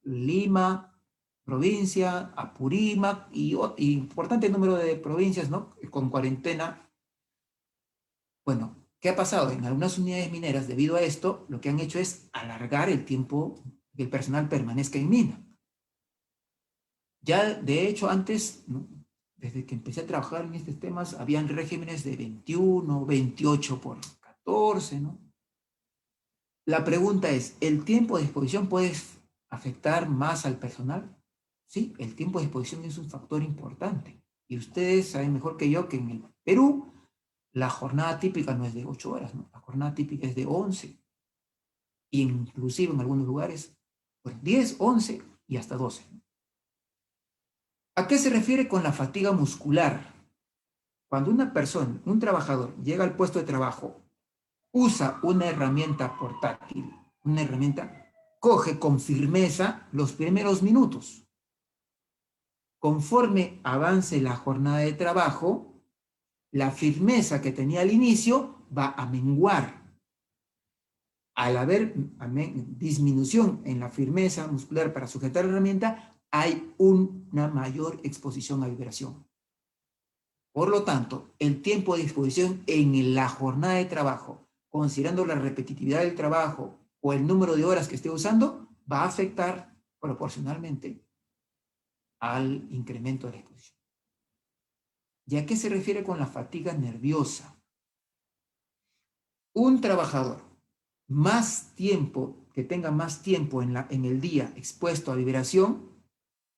Lima, provincia, Apurímac y importante número de provincias, ¿no? Con cuarentena. Bueno, ¿qué ha pasado? En algunas unidades mineras, debido a esto, lo que han hecho es alargar el tiempo que el personal permanezca en mina. Ya, de hecho, antes, ¿no? Desde que empecé a trabajar en estos temas, habían regímenes de 21, 28 por 14, ¿no? La pregunta es, ¿el tiempo de exposición puede afectar más al personal? Sí, el tiempo de exposición es un factor importante. Y ustedes saben mejor que yo que en el Perú la jornada típica no es de 8 horas, ¿no? La jornada típica es de 11. Inclusive en algunos lugares, pues 10, 11 y hasta 12. ¿A qué se refiere con la fatiga muscular? Cuando una persona, un trabajador, llega al puesto de trabajo, usa una herramienta portátil, una herramienta, coge con firmeza los primeros minutos. Conforme avance la jornada de trabajo, la firmeza que tenía al inicio va a menguar. Al haber disminución en la firmeza muscular para sujetar la herramienta, hay una mayor exposición a vibración. Por lo tanto, el tiempo de exposición en la jornada de trabajo, considerando la repetitividad del trabajo o el número de horas que esté usando, va a afectar proporcionalmente al incremento de la exposición. ¿Y a qué se refiere con la fatiga nerviosa? Un trabajador que tenga más tiempo en el día expuesto a vibración,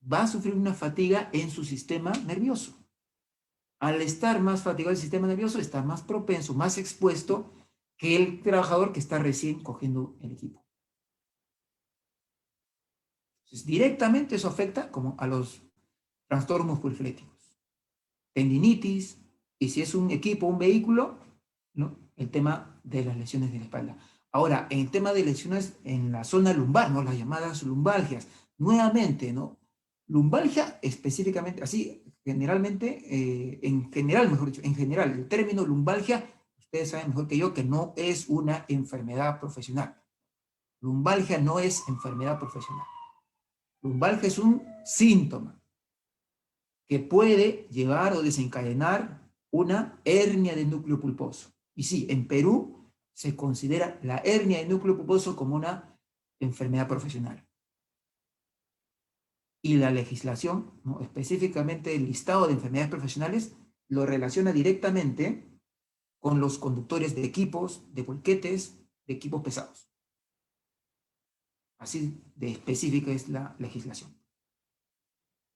va a sufrir una fatiga en su sistema nervioso. Al estar más fatigado el sistema nervioso, está más propenso, más expuesto que el trabajador que está recién cogiendo el equipo. Entonces, directamente eso afecta como a los trastornos musculoesqueléticos, tendinitis, y si es un equipo, un vehículo, ¿no? El tema de las lesiones de la espalda. Ahora, en el tema de lesiones en la zona lumbar, ¿no? Las llamadas lumbalgias, nuevamente, ¿no? Lumbalgia específicamente, así, generalmente, en general, mejor dicho, en general, el término lumbalgia, ustedes saben mejor que yo que no es una enfermedad profesional. Lumbalgia no es enfermedad profesional. Lumbalgia es un síntoma que puede llevar o desencadenar una hernia de núcleo pulposo. Y sí, en Perú se considera la hernia de núcleo pulposo como una enfermedad profesional. Y la legislación, ¿no? Específicamente el listado de enfermedades profesionales, lo relaciona directamente con los conductores de equipos, de volquetes, de equipos pesados. Así de específica es la legislación.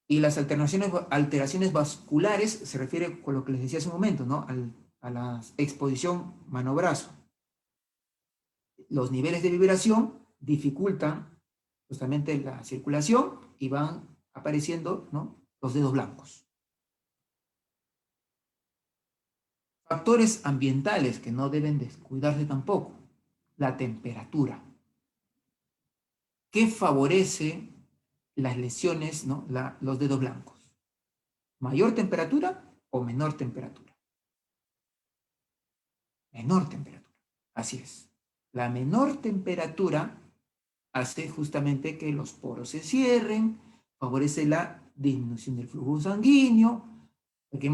Y las alteraciones vasculares se refiere con lo que les decía hace un momento, ¿no? A la exposición mano-brazo. Los niveles de vibración dificultan justamente la circulación y van apareciendo, ¿no? Los dedos blancos. Factores ambientales que no deben descuidarse tampoco. La temperatura. ¿Qué favorece las lesiones, ¿no? Los dedos blancos? ¿Mayor temperatura o menor temperatura? Menor temperatura. Así es. La menor temperatura hace justamente que los poros se cierren, favorece la disminución del flujo sanguíneo, porque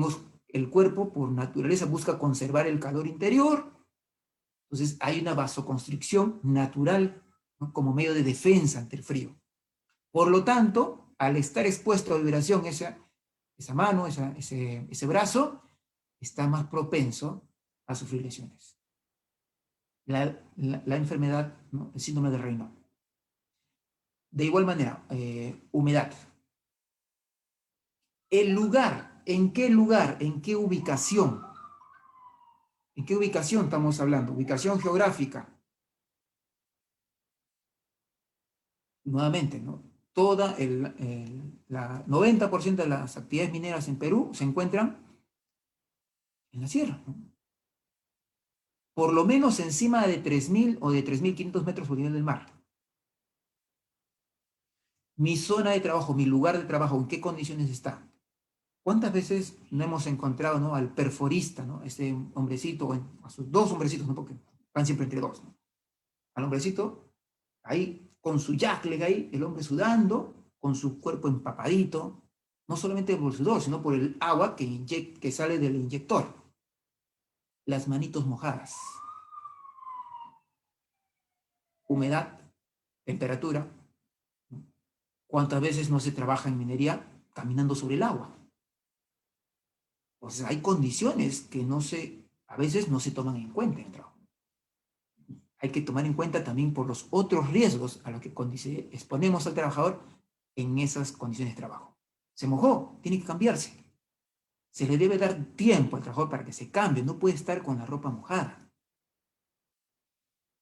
el cuerpo por naturaleza busca conservar el calor interior, entonces hay una vasoconstricción natural, ¿no? Como medio de defensa ante el frío. Por lo tanto, al estar expuesto a vibración esa mano, ese brazo, está más propenso a sufrir lesiones. La enfermedad, ¿no? El síndrome de Raynaud. De igual manera, humedad. El lugar ¿en qué lugar? ¿En qué ubicación? ¿En qué ubicación estamos hablando? Ubicación geográfica. Nuevamente, ¿no? Toda la 90% de las actividades mineras en Perú se encuentran en la sierra, ¿no? Por lo menos encima de 3.000 o de 3.500 metros por nivel del mar. Mi zona de trabajo, mi lugar de trabajo, ¿en qué condiciones está? ¿Cuántas veces no hemos encontrado, ¿no?, al perforista, ¿no?, este hombrecito, o a sus dos hombrecitos, ¿no?, porque van siempre entre dos, ¿no?, al hombrecito, ahí con su jackleg ahí, el hombre sudando, con su cuerpo empapadito, no solamente por el sudor, sino por el agua que sale del inyector. Las manitos mojadas. Humedad, temperatura. ¿Cuántas veces no se trabaja en minería caminando sobre el agua? O sea, hay condiciones que a veces no se toman en cuenta en el trabajo. Hay que tomar en cuenta también por los otros riesgos a los que exponemos al trabajador en esas condiciones de trabajo. Se mojó, tiene que cambiarse. Se le debe dar tiempo al trabajador para que se cambie, no puede estar con la ropa mojada.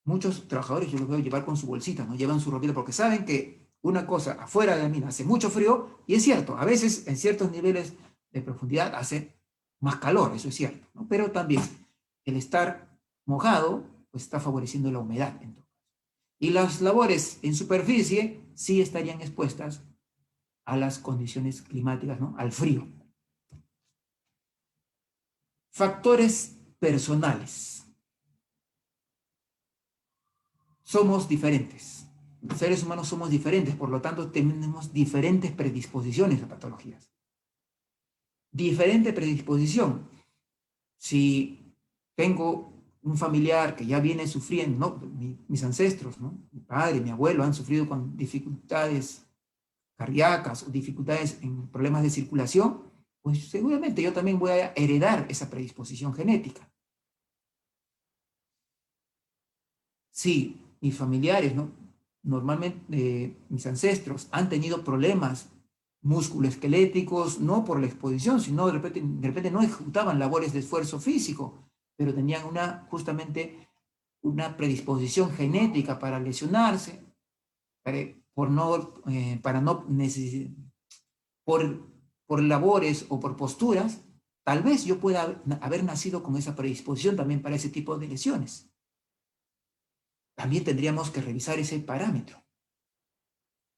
Muchos trabajadores yo los veo llevar con su bolsita, no llevan su ropita porque saben que una cosa afuera de la mina hace mucho frío, y es cierto, a veces en ciertos niveles de profundidad hace más calor, eso es cierto, ¿no? Pero también el estar mojado pues está favoreciendo la humedad. Y las labores en superficie sí estarían expuestas a las condiciones climáticas, ¿no?, al frío. Factores personales. Somos diferentes. Los seres humanos somos diferentes, por lo tanto tenemos diferentes predisposiciones a patologías. Diferente predisposición. Si tengo un familiar que ya viene sufriendo, ¿no?, mis ancestros, ¿no?, mi padre, mi abuelo han sufrido con dificultades cardíacas o dificultades en problemas de circulación, pues seguramente yo también voy a heredar esa predisposición genética. Si mis familiares, ¿no?, normalmente mis ancestros han tenido problemas musculoesqueléticos, no por la exposición, sino de repente no ejecutaban labores de esfuerzo físico, pero tenían justamente una predisposición genética para lesionarse, para no necesitar, por labores o por posturas, tal vez yo pueda haber nacido con esa predisposición también para ese tipo de lesiones. También tendríamos que revisar ese parámetro.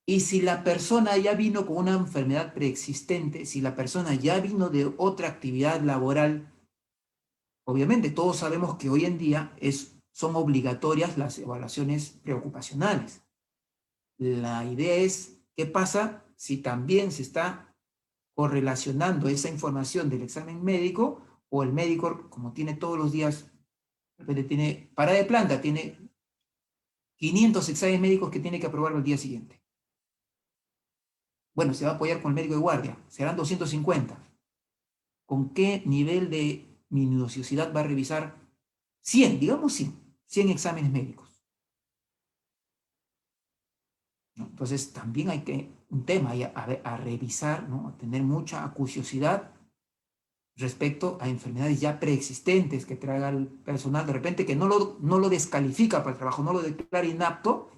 Y si la persona ya vino con una enfermedad preexistente, si la persona ya vino de otra actividad laboral, obviamente todos sabemos que hoy en día son obligatorias las evaluaciones preocupacionales. La idea es, ¿qué pasa si también se está correlacionando esa información del examen médico, o el médico, como tiene todos los días, de repente tiene parada de planta, tiene 500 exámenes médicos que tiene que aprobar al día siguiente? Bueno, se va a apoyar con el médico de guardia, serán 250. ¿Con qué nivel de minuciosidad va a revisar 100, digamos 100 exámenes médicos? ¿No? Entonces, también hay un tema a revisar, ¿no?, a tener mucha acuciosidad respecto a enfermedades ya preexistentes que traiga el personal, de repente que no lo descalifica para el trabajo, no lo declara inapto,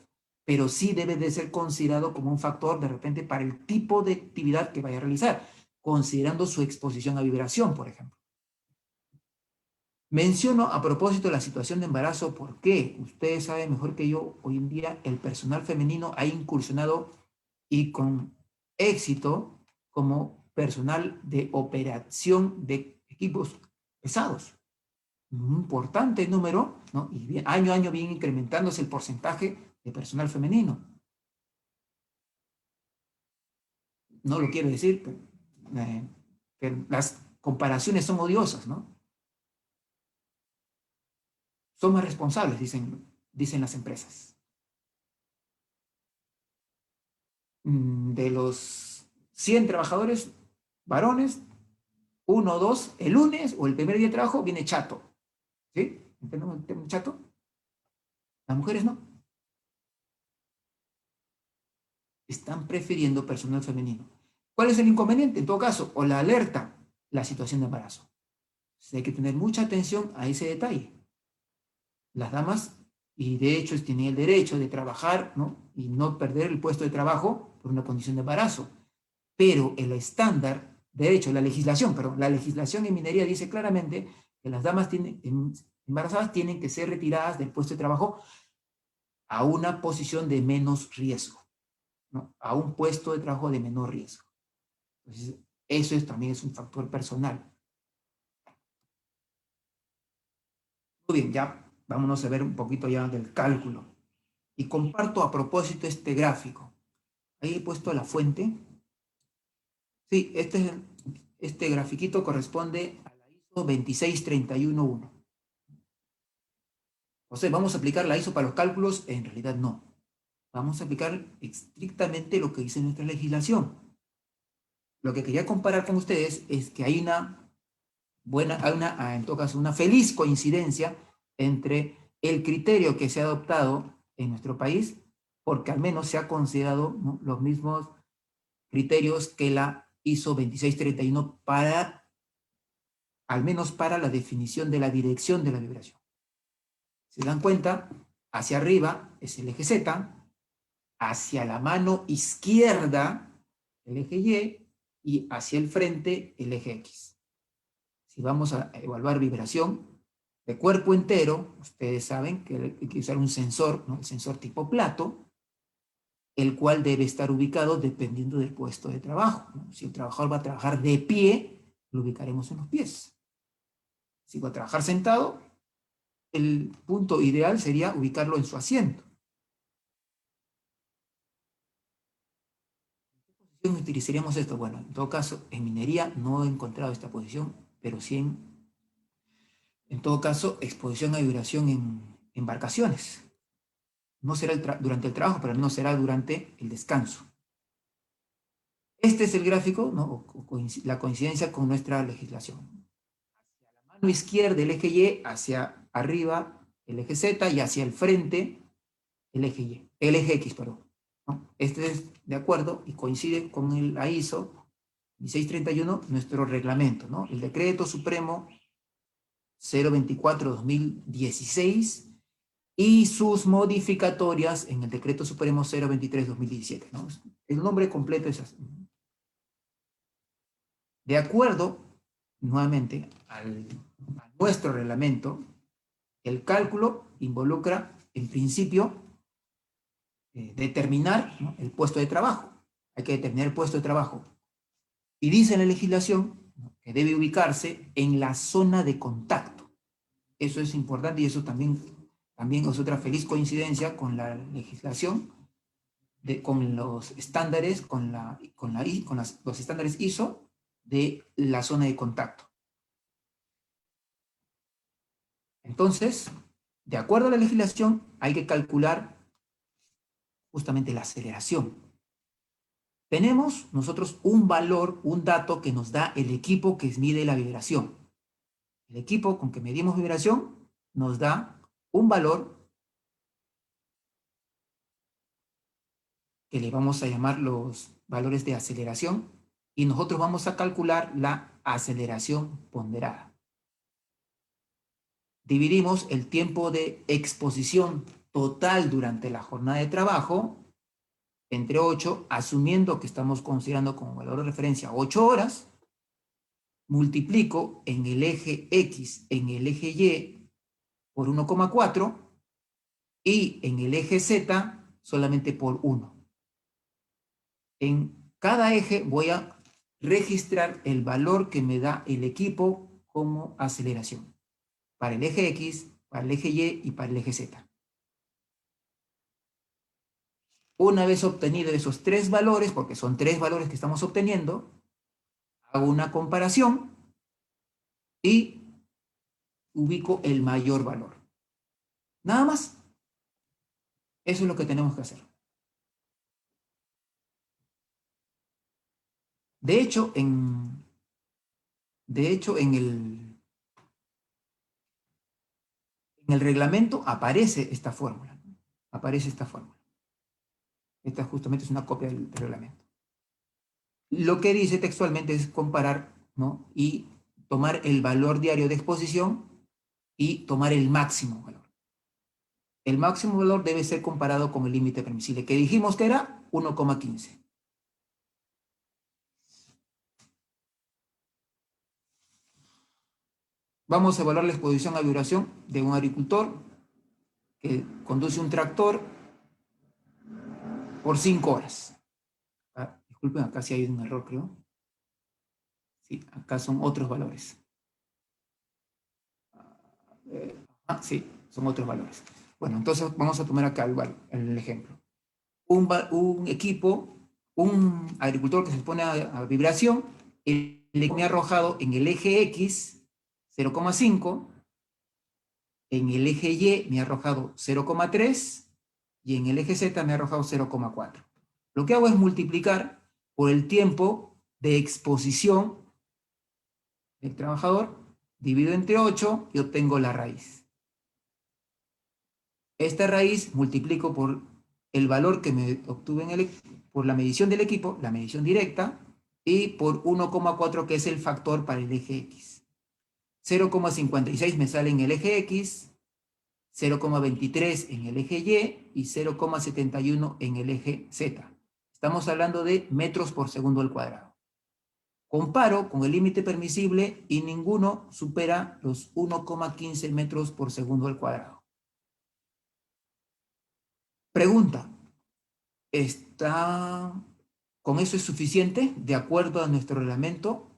pero sí debe de ser considerado como un factor de repente para el tipo de actividad que vaya a realizar, considerando su exposición a vibración, por ejemplo. Menciono a propósito la situación de embarazo porque ustedes saben mejor que yo, hoy en día el personal femenino ha incursionado, y con éxito, como personal de operación de equipos pesados. Un importante número, ¿no?, y año a año viene incrementándose el porcentaje de personal femenino. No lo quiero decir, pero las comparaciones son odiosas, ¿no? Son más responsables, dicen las empresas. De los 100 trabajadores varones, 1 o 2 el lunes o el primer día de trabajo viene chato. ¿Sí? ¿Entendemos el tema chato? Las mujeres no. Están prefiriendo personal femenino. ¿Cuál es el inconveniente? En todo caso, o la alerta la situación de embarazo. Entonces hay que tener mucha atención a ese detalle. Las damas, y de hecho tienen el derecho de trabajar, ¿no? Y no perder el puesto de trabajo por una condición de embarazo. Pero el estándar, de hecho, la legislación en minería dice claramente que las damas embarazadas tienen que ser retiradas del puesto de trabajo a una posición de menos riesgo, ¿no? A un puesto de trabajo de menor riesgo. Entonces, eso también es un factor personal. Muy bien, ya vámonos a ver un poquito ya del cálculo. Y comparto a propósito este gráfico. Ahí he puesto la fuente. Sí, este grafiquito corresponde a la ISO 26311. O sea, ¿vamos a aplicar la ISO para los cálculos? En realidad no. Vamos a aplicar estrictamente lo que dice nuestra legislación. Lo que quería comparar con ustedes es que hay en todo caso, una feliz coincidencia entre el criterio que se ha adoptado en nuestro país, porque al menos se ha considerado, ¿no?, los mismos criterios que la ISO 2631 al menos para la definición de la dirección de la vibración. ¿Se dan cuenta? Hacia arriba es el eje Z, hacia la mano izquierda el eje Y hacia el frente el eje X. Si vamos a evaluar vibración de cuerpo entero, ustedes saben que hay que usar un sensor, ¿no?, el sensor tipo plato, el cual debe estar ubicado dependiendo del puesto de trabajo, ¿no? Si el trabajador va a trabajar de pie, lo ubicaremos en los pies. Si va a trabajar sentado, el punto ideal sería ubicarlo en su asiento. ¿En qué posición utilizaríamos esto? Bueno, en todo caso, en minería no he encontrado esta posición, pero sí en todo caso, exposición a vibración en embarcaciones. No será durante el trabajo, pero no será durante el descanso. Este es el gráfico, ¿no?, la coincidencia con nuestra legislación. Hacia la mano izquierda el eje Y, hacia arriba el eje Z y hacia el frente el eje X, perdón, ¿no? Este es de acuerdo y coincide con la ISO 1631, nuestro reglamento, ¿no? El Decreto Supremo 024-2016 y sus modificatorias en el Decreto Supremo 023-2017, ¿no? El nombre completo es así. De acuerdo, nuevamente, a nuestro reglamento, el cálculo involucra, en principio, determinar, ¿no?, el puesto de trabajo. Hay que determinar el puesto de trabajo. Y dice en la legislación, ¿no?, que debe ubicarse en la zona de contacto. Eso es importante y eso también es otra feliz coincidencia con la legislación, con los estándares, los estándares ISO de la zona de contacto. Entonces, de acuerdo a la legislación, hay que calcular justamente la aceleración. Tenemos nosotros un valor, un dato que nos da el equipo que mide la vibración. El equipo con que medimos vibración nos da un valor que le vamos a llamar los valores de aceleración y nosotros vamos a calcular la aceleración ponderada. Dividimos el tiempo de exposición total durante la jornada de trabajo entre 8, asumiendo que estamos considerando como valor de referencia 8 horas, multiplico en el eje X, en el eje Y por 1,4 y en el eje Z solamente por 1. En cada eje voy a registrar el valor que me da el equipo como aceleración para el eje X, para el eje Y y para el eje Z. Una vez obtenido esos 3 valores, porque son 3 valores que estamos obteniendo, hago una comparación y ubico el mayor valor. Nada más. Eso es lo que tenemos que hacer. De hecho, en el reglamento aparece esta fórmula. Aparece esta fórmula. Esta justamente es una copia del reglamento. Lo que dice textualmente es comparar ¿no? Y tomar el valor diario de exposición y tomar el máximo valor. El máximo valor debe ser comparado con el límite permisible, que dijimos que era 1,15. Vamos a evaluar la exposición a vibración de un agricultor que conduce un tractor por 5 horas. Disculpen, acá sí hay un error, creo. Sí, acá son otros valores. Sí, son otros valores. Bueno, entonces vamos a tomar acá el ejemplo. Un equipo, un agricultor que se expone a vibración, me ha arrojado en el eje X 0,5, en el eje Y me ha arrojado 0,3 y en el eje Z me ha arrojado 0,4. Lo que hago es multiplicar por el tiempo de exposición del trabajador, divido entre 8 y obtengo la raíz. Esta raíz multiplico por el valor que me obtuve por la medición del equipo, la medición directa, y por 1,4 que es el factor para el eje X. 0,56 me sale en el eje X, 0,23 en el eje Y y 0,71 en el eje Z. Estamos hablando de metros por segundo al cuadrado. Comparo con el límite permisible y ninguno supera los 1,15 metros por segundo al cuadrado. Pregunta, ¿con eso es suficiente? De acuerdo a nuestro reglamento,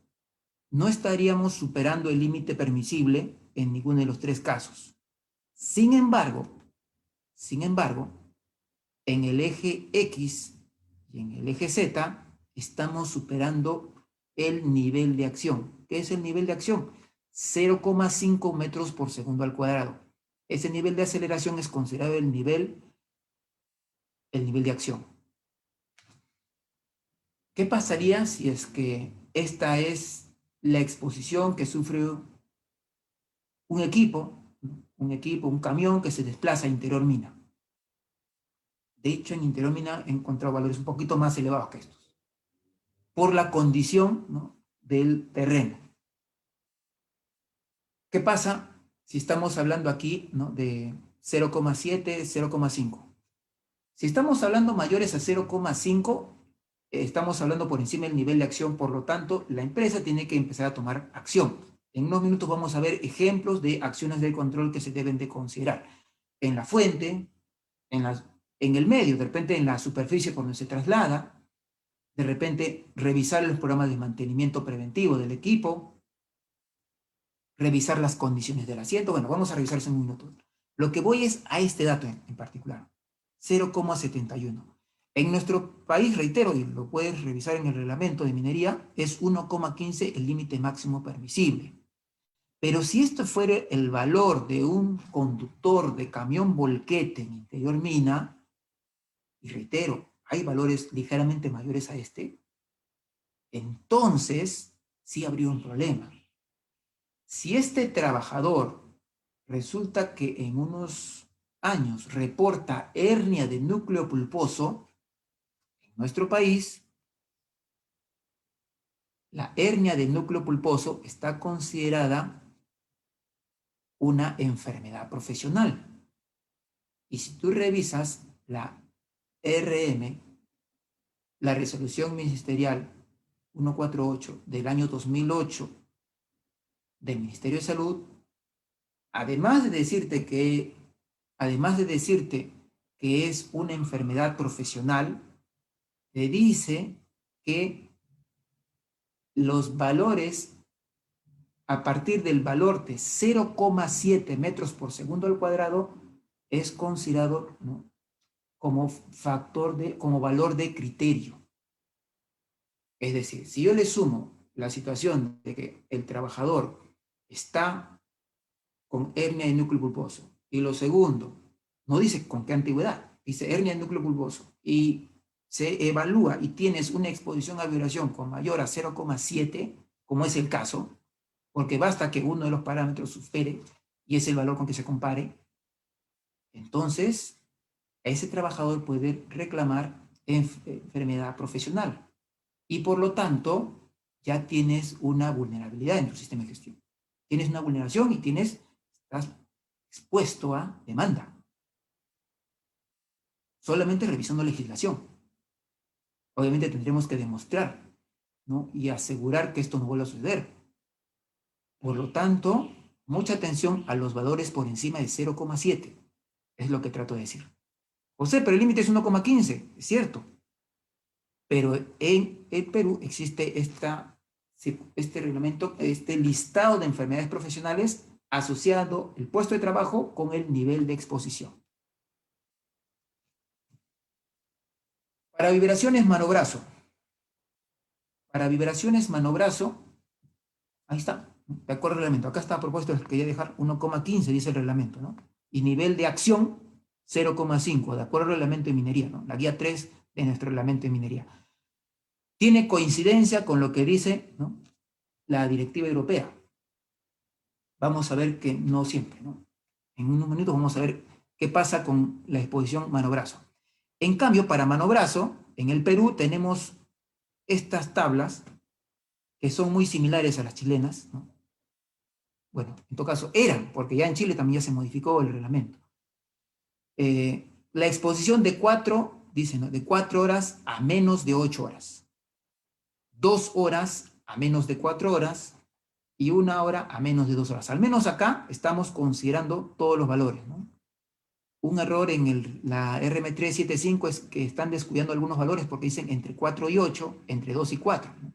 no estaríamos superando el límite permisible en ninguno de los tres casos. Sin embargo, en el eje X y en el eje Z estamos superando el nivel de acción. ¿Qué es el nivel de acción? 0,5 metros por segundo al cuadrado. Ese nivel de aceleración es considerado el nivel de acción. ¿Qué pasaría si es que esta es la exposición que sufre un equipo, un camión que se desplaza a interior mina? De hecho, en interior mina he encontrado valores un poquito más elevados que estos, por la condición, ¿no?, del terreno. ¿Qué pasa si estamos hablando aquí, ¿no?, de 0,7, 0,5? Si estamos hablando mayores a 0,5, estamos hablando por encima del nivel de acción, por lo tanto, la empresa tiene que empezar a tomar acción. En unos minutos vamos a ver ejemplos de acciones de control que se deben de considerar. En la fuente, en el medio, de repente en la superficie por donde se traslada, de repente revisar los programas de mantenimiento preventivo del equipo, revisar las condiciones del asiento. Bueno, vamos a revisar eso en un minuto. Lo que voy es a este dato en particular, 0,71. En nuestro país, reitero, y lo puedes revisar en el reglamento de minería, es 1,15 el límite máximo permisible. Pero si esto fuera el valor de un conductor de camión volquete en interior mina, y reitero, hay valores ligeramente mayores a este, entonces sí habría un problema. Si este trabajador resulta que en unos años reporta hernia de núcleo pulposo, en nuestro país, la hernia de núcleo pulposo está considerada una enfermedad profesional. Y si tú revisas la RM, la resolución ministerial 148 del año 2008 del Ministerio de Salud, además de decirte que es una enfermedad profesional, te dice que los valores a partir del valor de 0,7 metros por segundo al cuadrado es considerado, ¿no?, como valor de criterio. Es decir, si yo le sumo la situación de que el trabajador está con hernia de núcleo pulposo, y lo segundo, no dice con qué antigüedad, dice hernia de núcleo pulposo, y se evalúa y tienes una exposición a vibración con mayor a 0,7, como es el caso, porque basta que uno de los parámetros supere y es el valor con que se compare, entonces ese trabajador puede reclamar enfermedad profesional. Y por lo tanto, ya tienes una vulnerabilidad en tu sistema de gestión. Tienes una vulneración y estás expuesto a demanda. Solamente revisando legislación. Obviamente tendremos que demostrar, ¿no? Y asegurar que esto no vuelva a suceder. Por lo tanto, mucha atención a los valores por encima de 0,7. Es lo que trato de decir. José, pero el límite es 1,15. Es cierto. Pero en el Perú existe este reglamento, este listado de enfermedades profesionales asociado el puesto de trabajo con el nivel de exposición. Para vibraciones mano-brazo. Para vibraciones mano-brazo, ahí está, de acuerdo al reglamento. Acá está propuesto, quería dejar 1,15, dice el reglamento, ¿no? Y nivel de acción, 0,5, de acuerdo al reglamento de minería, ¿no? La guía 3 de nuestro reglamento de minería. Tiene coincidencia con lo que dice, ¿no?, la directiva europea. Vamos a ver que no siempre, ¿no? En unos minutos vamos a ver qué pasa con la exposición mano-brazo. En cambio, para mano-brazo, en el Perú tenemos estas tablas que son muy similares a las chilenas, ¿no? Bueno, en todo caso eran, porque ya en Chile también ya se modificó el reglamento. La exposición de 4, dicen, ¿no?, de 4 horas a menos de 8 horas. 2 horas a menos de 4 horas y 1 hora a menos de 2 horas. Al menos acá estamos considerando todos los valores, ¿no? Un error en la RM375 es que están descuidando algunos valores porque dicen entre 4 y 8, entre 2 y 4, ¿no?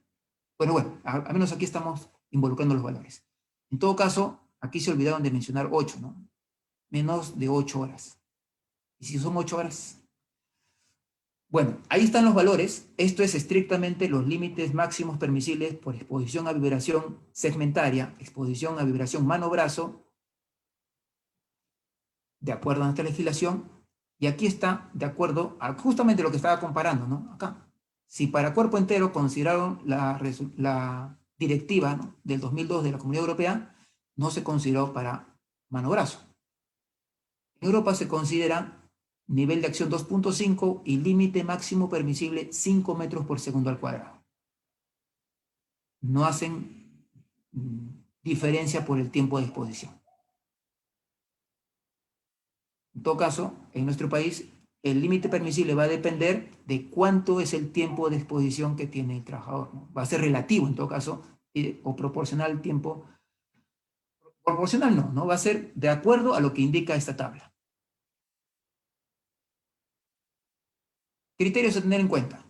Bueno, al menos aquí estamos involucrando los valores. En todo caso, aquí se olvidaron de mencionar 8, ¿no? Menos de 8 horas. ¿Y si son 8 horas? Bueno, ahí están los valores. Esto es estrictamente los límites máximos permisibles por exposición a vibración segmentaria, exposición a vibración mano-brazo, de acuerdo a nuestra legislación. Y aquí está, de acuerdo a justamente lo que estaba comparando, ¿no? Acá. Si para cuerpo entero consideraron la directiva, ¿no?, del 2002 de la Comunidad Europea, no se consideró para mano-brazo. En Europa se considera nivel de acción 2.5 y límite máximo permisible 5 metros por segundo al cuadrado. No hacen diferencia por el tiempo de exposición. En todo caso, en nuestro país, el límite permisible va a depender de cuánto es el tiempo de exposición que tiene el trabajador, ¿no? Va a ser relativo, en todo caso, o proporcional al tiempo. Proporcional no va a ser de acuerdo a lo que indica esta tabla. Criterios a tener en cuenta.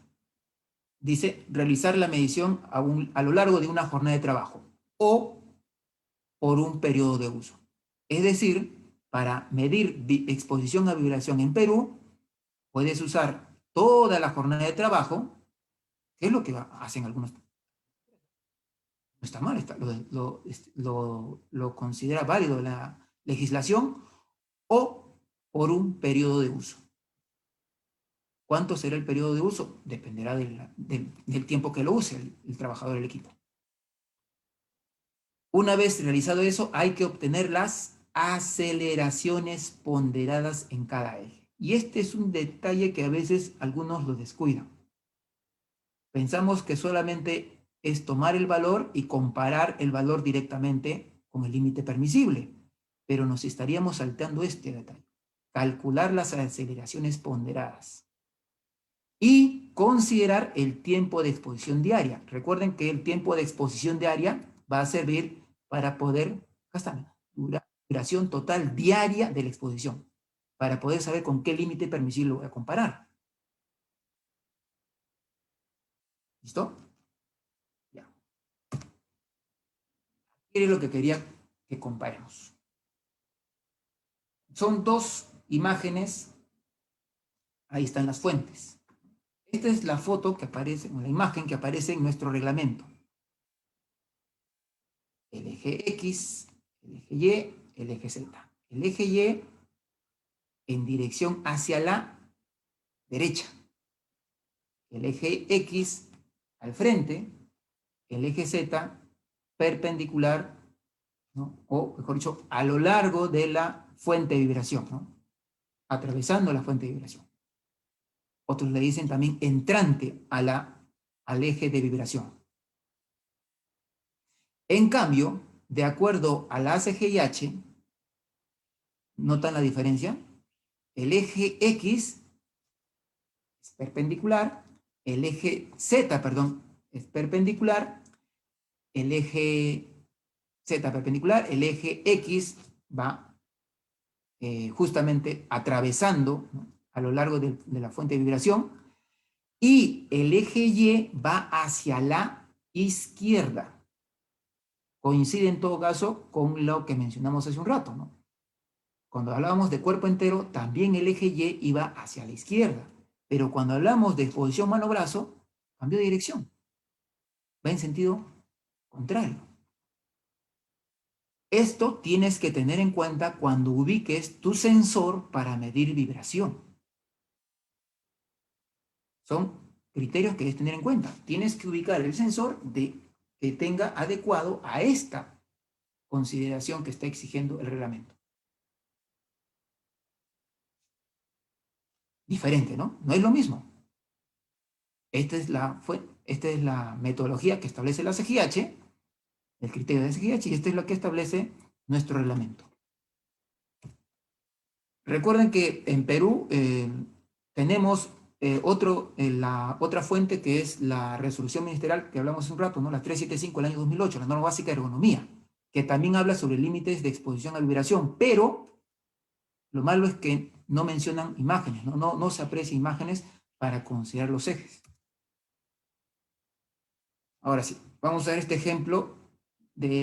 Dice, realizar la medición a lo largo de una jornada de trabajo o por un periodo de uso. Es decir, para medir exposición a vibración en Perú, puedes usar toda la jornada de trabajo, que es lo que hacen algunos. No está mal, lo considera válido la legislación, o por un periodo de uso. ¿Cuánto será el periodo de uso? Dependerá del tiempo que lo use el trabajador del equipo. Una vez realizado eso, hay que obtener las aceleraciones ponderadas en cada eje. Y este es un detalle que a veces algunos lo descuidan. Pensamos que solamente es tomar el valor y comparar el valor directamente con el límite permisible, pero nos estaríamos saltando este detalle. Calcular las aceleraciones ponderadas. Y considerar el tiempo de exposición diaria. Recuerden que el tiempo de exposición diaria va a servir para poder, acá está, duración total diaria de la exposición, para poder saber con qué límite permisible lo voy a comparar. ¿Listo? Ya. Aquí es lo que quería que comparemos. Son dos imágenes, ahí están las fuentes. Esta es la foto que aparece, la imagen que aparece en nuestro reglamento. El eje X, el eje Y, el eje Z. El eje Y en dirección hacia la derecha. El eje X al frente, el eje Z perpendicular, ¿no?, o mejor dicho, a lo largo de la fuente de vibración, ¿no?, atravesando la fuente de vibración. Otros le dicen también entrante al eje de vibración. En cambio, de acuerdo a la ACGIH, ¿notan la diferencia? El eje X es perpendicular, el eje Z, perdón, es perpendicular, el eje Z perpendicular, el eje X va justamente atravesando, ¿no?, a lo largo de la fuente de vibración, y el eje Y va hacia la izquierda. Coincide en todo caso con lo que mencionamos hace un rato, ¿no? Cuando hablábamos de cuerpo entero, también el eje Y iba hacia la izquierda. Pero cuando hablamos de exposición mano-brazo, cambió de dirección. Va en sentido contrario. Esto tienes que tener en cuenta cuando ubiques tu sensor para medir vibración. Son criterios que debes tener en cuenta. Tienes que ubicar el sensor que tenga adecuado a esta consideración que está exigiendo el reglamento. Diferente, ¿no? No es lo mismo. Esta es la metodología que establece la CGH, el criterio de CGH, y esta es lo que establece nuestro reglamento. Recuerden que en Perú tenemos la otra fuente, que es la resolución ministerial que hablamos hace un rato, ¿no? La 375 del año 2008, la norma básica de ergonomía, que también habla sobre límites de exposición a vibración, pero lo malo es que no mencionan imágenes, no se aprecian imágenes para considerar los ejes. Ahora sí, vamos a ver este ejemplo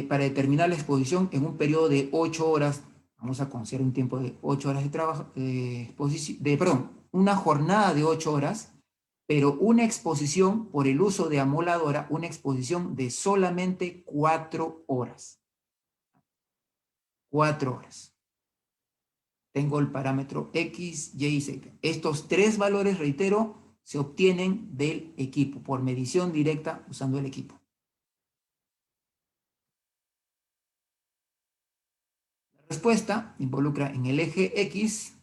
para determinar la exposición en un periodo de 8 horas. Vamos a considerar un tiempo de 8 horas de trabajo, una jornada de 8 horas, pero una exposición por el uso de amoladora, una exposición de solamente 4 horas. 4 horas. Tengo el parámetro X, Y y Z. Estos 3 valores, reitero, se obtienen del equipo, por medición directa usando el equipo. La respuesta involucra en el eje X.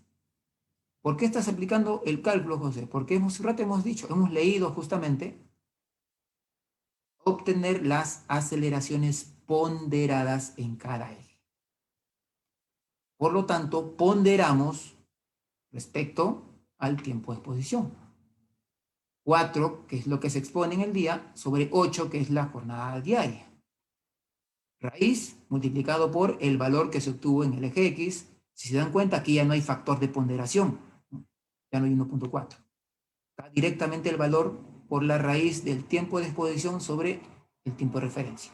¿Por qué estás aplicando el cálculo, José? Porque hemos dicho, hemos leído justamente obtener las aceleraciones ponderadas en cada eje. Por lo tanto, ponderamos respecto al tiempo de exposición. 4, que es lo que se expone en el día, sobre 8, que es la jornada diaria. Raíz multiplicado por el valor que se obtuvo en el eje X. Si se dan cuenta, aquí ya no hay factor de ponderación, ya no hay 1.4. Está directamente el valor por la raíz del tiempo de exposición sobre el tiempo de referencia.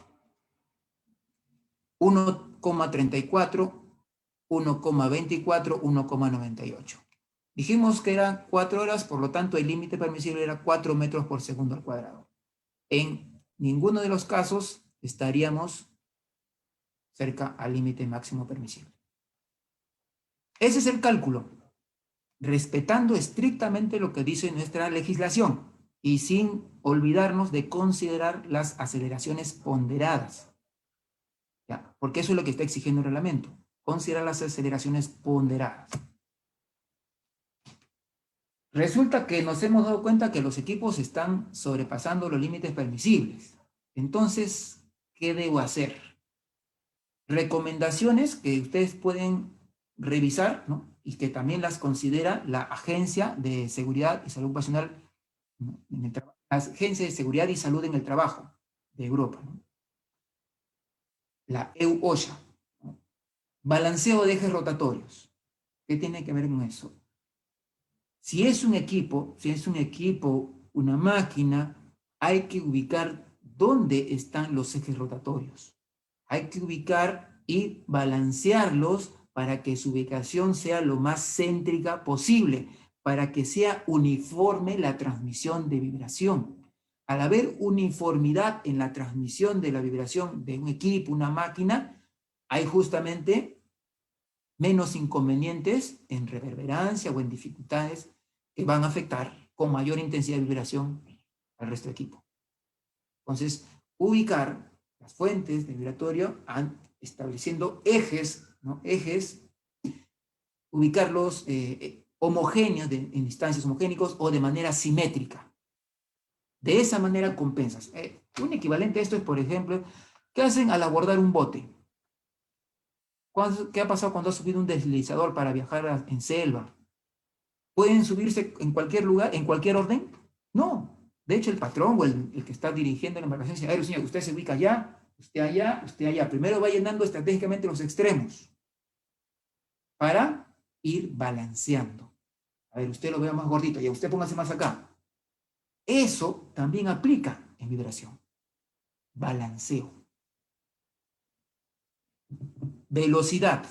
1,34, 1,24, 1,98. Dijimos que eran 4 horas, por lo tanto el límite permisible era 4 metros por segundo al cuadrado. En ninguno de los casos estaríamos cerca al límite máximo permisible. Ese es el cálculo, respetando estrictamente lo que dice nuestra legislación y sin olvidarnos de considerar las aceleraciones ponderadas. ¿Ya? Porque eso es lo que está exigiendo el reglamento, considerar las aceleraciones ponderadas. Resulta que nos hemos dado cuenta que los equipos están sobrepasando los límites permisibles. Entonces, ¿qué debo hacer? Recomendaciones que ustedes pueden revisar, ¿no?, y que también las considera la Agencia de Seguridad y Salud Ocupacional, ¿no?, la Agencia de Seguridad y Salud en el Trabajo de Europa, ¿no?, la EU-OSHA, ¿no? Balanceo de ejes rotatorios. ¿Qué tiene que ver con eso? Si es un equipo, una máquina, hay que ubicar dónde están los ejes rotatorios. Hay que ubicar y balancearlos para que su ubicación sea lo más céntrica posible, para que sea uniforme la transmisión de vibración. Al haber uniformidad en la transmisión de la vibración de un equipo, una máquina, hay justamente menos inconvenientes en reverberancia o en dificultades que van a afectar con mayor intensidad de vibración al resto del equipo. Entonces, ubicar las fuentes de vibratorio estableciendo ejes, ¿no?, ejes, ubicarlos homogéneos, en distancias homogénicos o de manera simétrica. De esa manera compensas. Un equivalente a esto es, por ejemplo, ¿Qué hacen al abordar un bote? ¿Qué ha pasado cuando has subido un deslizador para viajar en selva? ¿Pueden subirse en cualquier lugar, en cualquier orden? No. De hecho, el patrón o el que está dirigiendo la embarcación dice, a ver, señor, usted se ubica allá, usted allá, usted allá. Primero va llenando estratégicamente los extremos para ir balanceando. A ver, usted lo vea más gordito, y usted póngase más acá. Eso también aplica en vibración. Balanceo. Velocidad.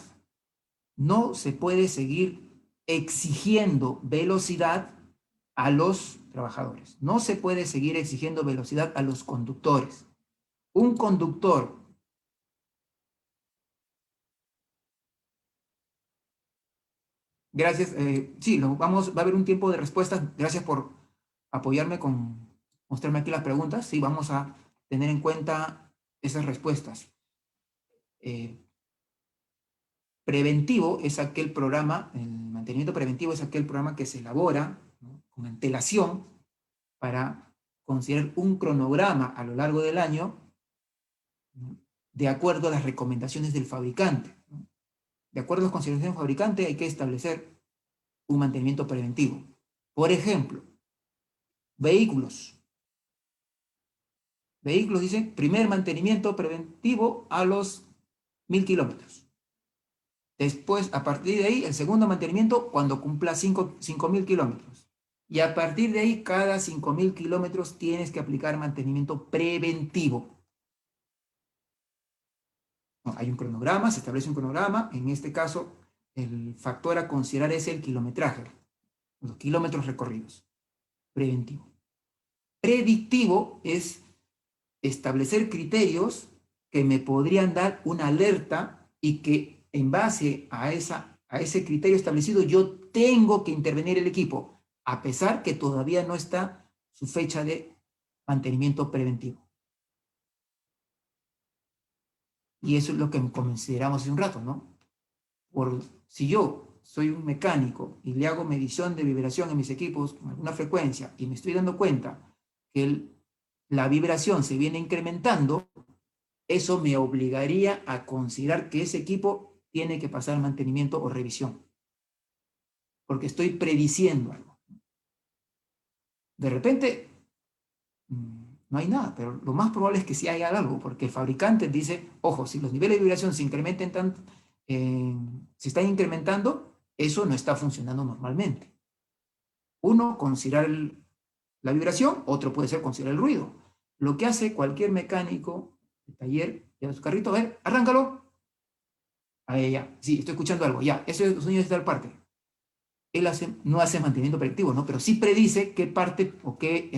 No se puede seguir exigiendo velocidad a los trabajadores. No se puede seguir exigiendo velocidad a los conductores. Un conductor gracias, sí, va a haber un tiempo de respuestas. Gracias por apoyarme con mostrarme aquí las preguntas. Sí, vamos a tener en cuenta esas respuestas. Preventivo es aquel programa, el mantenimiento preventivo es aquel programa que se elabora, ¿no?, con antelación para considerar un cronograma a lo largo del año, ¿no?, de acuerdo a las recomendaciones del fabricante, ¿no? De acuerdo a las consideraciones del fabricante hay que establecer un mantenimiento preventivo. Por ejemplo, vehículos. Vehículos dicen primer mantenimiento preventivo a los 1000 kilómetros. Después, a partir de ahí, el segundo mantenimiento cuando cumpla 5000 kilómetros. Y a partir de ahí, cada 5000 kilómetros tienes que aplicar mantenimiento preventivo. No, hay un cronograma, se establece un cronograma. En este caso, el factor a considerar es el kilometraje, los kilómetros recorridos. Preventivo. Predictivo es establecer criterios que me podrían dar una alerta y que en base a ese criterio establecido yo tengo que intervenir el equipo, a pesar que todavía no está su fecha de mantenimiento preventivo. Y eso es lo que consideramos hace un rato, ¿no? Si yo soy un mecánico y le hago medición de vibración en mis equipos con alguna frecuencia y me estoy dando cuenta que la vibración se viene incrementando, eso me obligaría a considerar que ese equipo tiene que pasar mantenimiento o revisión. Porque estoy prediciendo algo. De repente, no hay nada, pero lo más probable es que sí haya algo, porque el fabricante dice, ojo, si los niveles de vibración se incrementen tanto, se están incrementando, eso no está funcionando normalmente. Uno, considerar la vibración, otro puede ser considerar el ruido. Lo que hace cualquier mecánico de taller, de su carrito, a ver, arráncalo. Ahí ya, sí, estoy escuchando algo, ya, ese sonido es de tal parte. Él no hace mantenimiento predictivo, ¿no? Pero sí predice qué parte o qué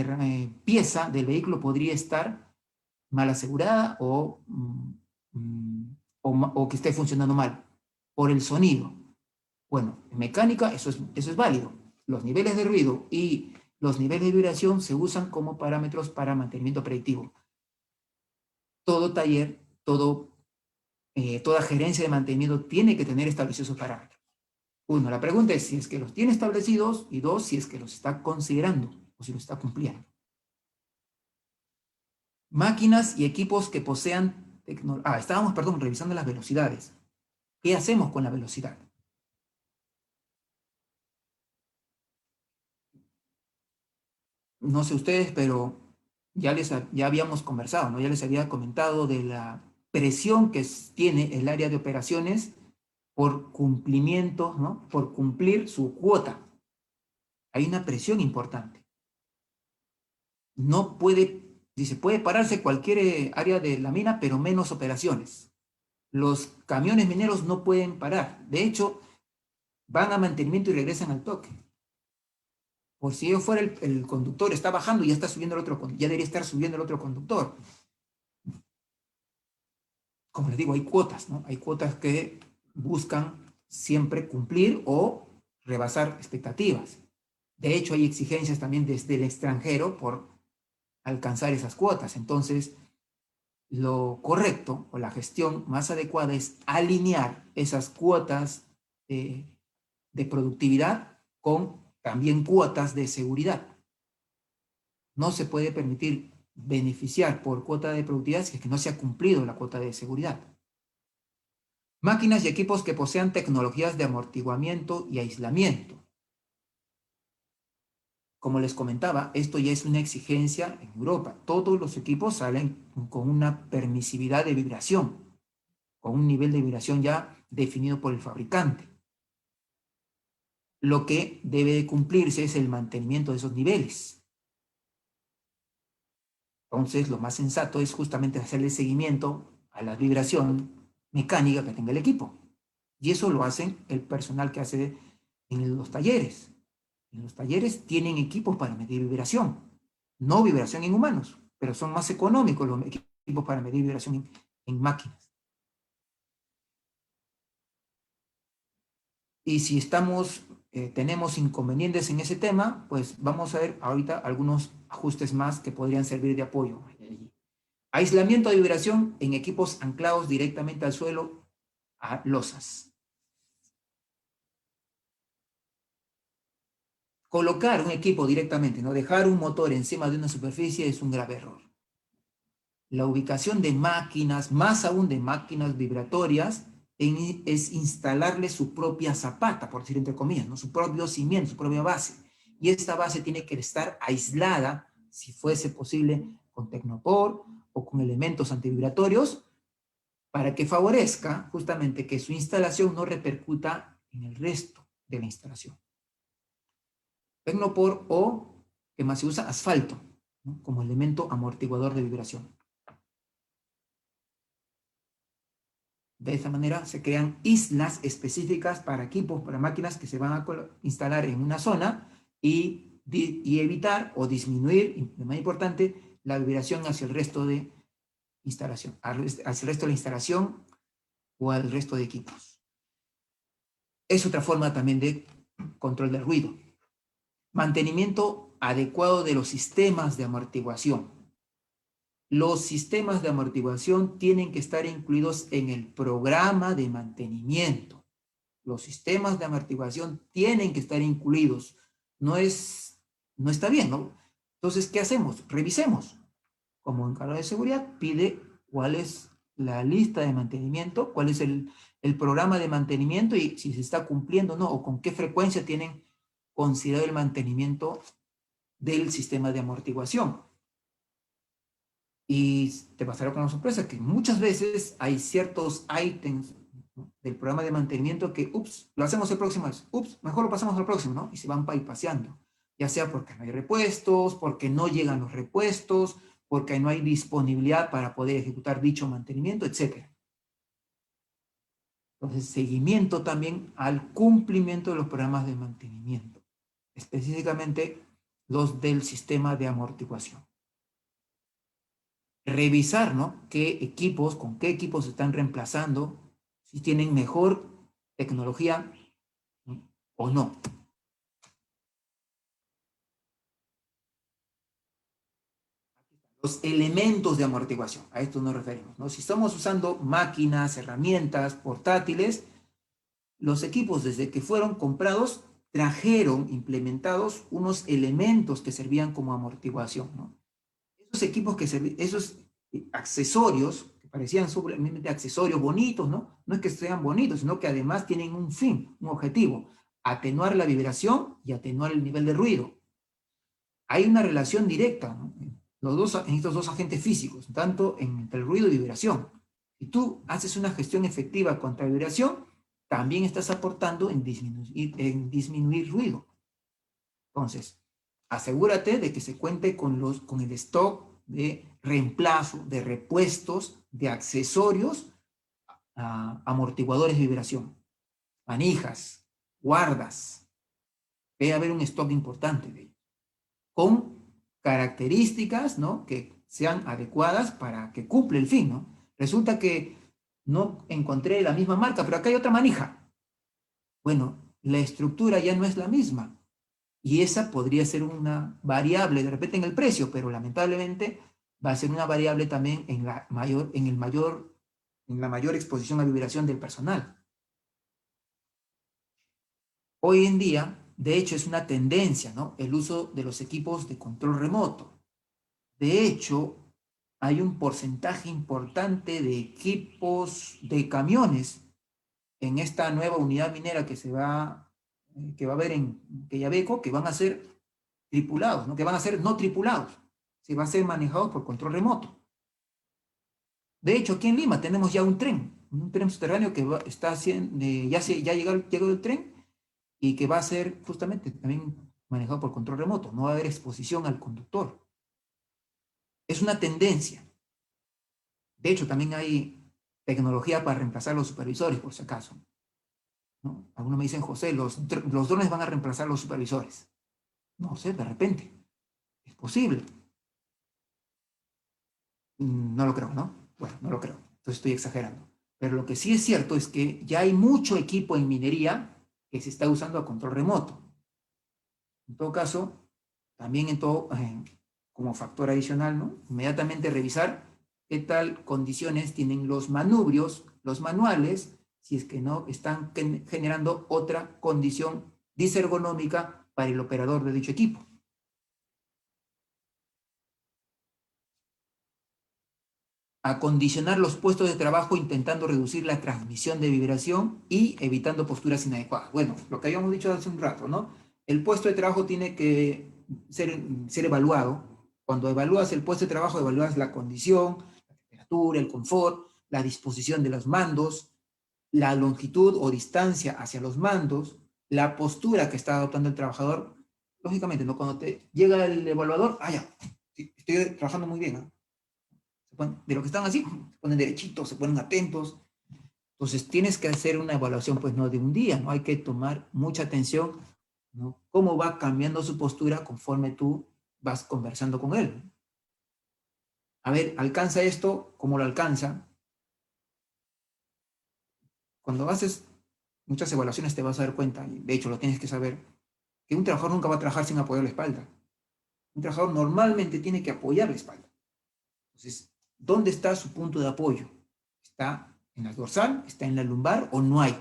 pieza del vehículo podría estar mal asegurada o que esté funcionando mal por el sonido. Bueno, en mecánica eso es válido. Los niveles de ruido y los niveles de vibración se usan como parámetros para mantenimiento predictivo. Todo taller, toda gerencia de mantenimiento tiene que tener establecidos esos parámetros. Uno, la pregunta es si es que los tiene establecidos, y dos, si es que los está considerando o si los está cumpliendo. Máquinas y equipos que posean tecnología. Estábamos, revisando las velocidades. ¿Qué hacemos con la velocidad? No sé ustedes, pero ya habíamos conversado, ¿no? Ya les había comentado de la presión que tiene el área de operaciones por cumplimiento, ¿no? Por cumplir su cuota. Hay una presión importante. No puede, dice, puede pararse cualquier área de la mina, pero menos operaciones. Los camiones mineros no pueden parar. De hecho, van a mantenimiento y regresan al toque. Por si yo fuera el conductor, está bajando y ya está subiendo el otro, ya debería estar subiendo el otro conductor. Como les digo, hay cuotas, ¿no? Hay cuotas que buscan siempre cumplir o rebasar expectativas. De hecho, hay exigencias también desde el extranjero por alcanzar esas cuotas. Entonces, lo correcto o la gestión más adecuada es alinear esas cuotas de productividad con también cuotas de seguridad. No se puede permitir beneficiar por cuota de productividad si es que no se ha cumplido la cuota de seguridad. Máquinas y equipos que posean tecnologías de amortiguamiento y aislamiento. Como les comentaba, esto ya es una exigencia en Europa. Todos los equipos salen con una permisividad de vibración, con un nivel de vibración ya definido por el fabricante. Lo que debe de cumplirse es el mantenimiento de esos niveles. Entonces, lo más sensato es justamente hacerle seguimiento a la vibración mecánica que tenga el equipo. Y eso lo hacen el personal que hace en los talleres. En los talleres tienen equipos para medir vibración. No vibración en humanos, pero son más económicos los equipos para medir vibración en máquinas. Y si tenemos inconvenientes en ese tema, pues vamos a ver ahorita algunos ajustes más que podrían servir de apoyo. Aislamiento de vibración en equipos anclados directamente al suelo a losas. Colocar un equipo directamente, ¿no? Dejar un motor encima de una superficie es un grave error. La ubicación de máquinas, más aún de máquinas vibratorias, es instalarle su propia zapata, por decir entre comillas, ¿no? Su propio cimiento, su propia base. Y esta base tiene que estar aislada, si fuese posible, con tecnopor o con elementos antivibratorios, para que favorezca justamente que su instalación no repercuta en el resto de la instalación. Tecnopor o, que más se usa, asfalto, ¿no? Como elemento amortiguador de vibración. De esa manera se crean islas específicas para equipos, para máquinas que se van a instalar en una zona y evitar o disminuir, de manera importante, la vibración hacia el resto de instalación, hacia el resto de la instalación o al resto de equipos. Es otra forma también de control del ruido. Mantenimiento adecuado de los sistemas de amortiguación. Los sistemas de amortiguación tienen que estar incluidos en el programa de mantenimiento. Los sistemas de amortiguación tienen que estar incluidos. No está bien, ¿no? Entonces, ¿qué hacemos? Revisemos. Como encargado de seguridad, pide cuál es la lista de mantenimiento, cuál es el programa de mantenimiento y si se está cumpliendo o no, o con qué frecuencia tienen considerado el mantenimiento del sistema de amortiguación. Y te pasará con una sorpresa que muchas veces hay ciertos ítems, ¿no?, del programa de mantenimiento que, lo hacemos el próximo mes, mejor lo pasamos al próximo, ¿no? Y se van bypaseando, ya sea porque no hay repuestos, porque no llegan los repuestos, porque no hay disponibilidad para poder ejecutar dicho mantenimiento, etc. Entonces, seguimiento también al cumplimiento de los programas de mantenimiento, específicamente los del sistema de amortiguación. Revisar, ¿no?, con qué equipos se están reemplazando, si tienen mejor tecnología, ¿no?, o no. Los elementos de amortiguación, a esto nos referimos, ¿no? Si estamos usando máquinas, herramientas, portátiles, los equipos desde que fueron comprados trajeron implementados unos elementos que servían como amortiguación, ¿no? Esos equipos esos accesorios, que parecían simplemente accesorios bonitos, ¿no? No es que sean bonitos, sino que además tienen un fin, un objetivo: atenuar la vibración y atenuar el nivel de ruido. Hay una relación directa, ¿no?, en estos dos agentes físicos, tanto entre el ruido y vibración. Si tú haces una gestión efectiva contra la vibración, también estás aportando en disminuir ruido. Entonces, asegúrate de que se cuente con el stock de reemplazo, de repuestos, de accesorios, amortiguadores de vibración, manijas, guardas. Debe haber un stock importante de ellos, con características, ¿no?, que sean adecuadas para que cumpla el fin, ¿no? Resulta que no encontré la misma marca, pero acá hay otra manija. Bueno, la estructura ya no es la misma. Y esa podría ser una variable de repente en el precio, pero lamentablemente va a ser una variable también en la mayor exposición a vibración del personal. Hoy en día, de hecho, es una tendencia, ¿no?, el uso de los equipos de control remoto. De hecho, hay un porcentaje importante de equipos de camiones en esta nueva unidad minera que va a haber en Quellaveco, que van a ser tripulados, ¿no? Que van a ser no tripulados, se va a ser manejados por control remoto. De hecho, aquí en Lima tenemos ya un tren subterráneo que está haciendo, ya llegó el tren y que va a ser justamente también manejado por control remoto. No va a haber exposición al conductor. Es una tendencia. De hecho, también hay tecnología para reemplazar los supervisores, por si acaso, ¿no? Algunos me dicen, José, los drones van a reemplazar a los supervisores. No sé, de repente. Es posible. No lo creo, ¿no? Bueno, no lo creo. Entonces estoy exagerando. Pero lo que sí es cierto es que ya hay mucho equipo en minería que se está usando a control remoto. En todo caso, también como factor adicional, ¿no? Inmediatamente revisar qué tal condiciones tienen los manubrios, los manuales, si es que no están generando otra condición disergonómica para el operador de dicho equipo. Acondicionar los puestos de trabajo intentando reducir la transmisión de vibración y evitando posturas inadecuadas. Bueno, lo que habíamos dicho hace un rato, ¿no? El puesto de trabajo tiene que ser evaluado. Cuando evalúas el puesto de trabajo, evalúas la condición, la temperatura, el confort, la disposición de los mandos, la longitud o distancia hacia los mandos, la postura que está adoptando el trabajador. Lógicamente, ¿no? Cuando te llega el evaluador, ya, estoy trabajando muy bien, ¿no? De lo que están así, se ponen derechitos, se ponen atentos. Entonces tienes que hacer una evaluación, pues no de un día, ¿no? Hay que tomar mucha atención, ¿no? Cómo va cambiando su postura conforme tú vas conversando con él. A ver, ¿alcanza esto? ¿Cómo lo alcanza? Cuando haces muchas evaluaciones te vas a dar cuenta, y de hecho lo tienes que saber, que un trabajador nunca va a trabajar sin apoyar la espalda. Un trabajador normalmente tiene que apoyar la espalda. Entonces, ¿dónde está su punto de apoyo? ¿Está en la dorsal? ¿Está en la lumbar? ¿O no hay?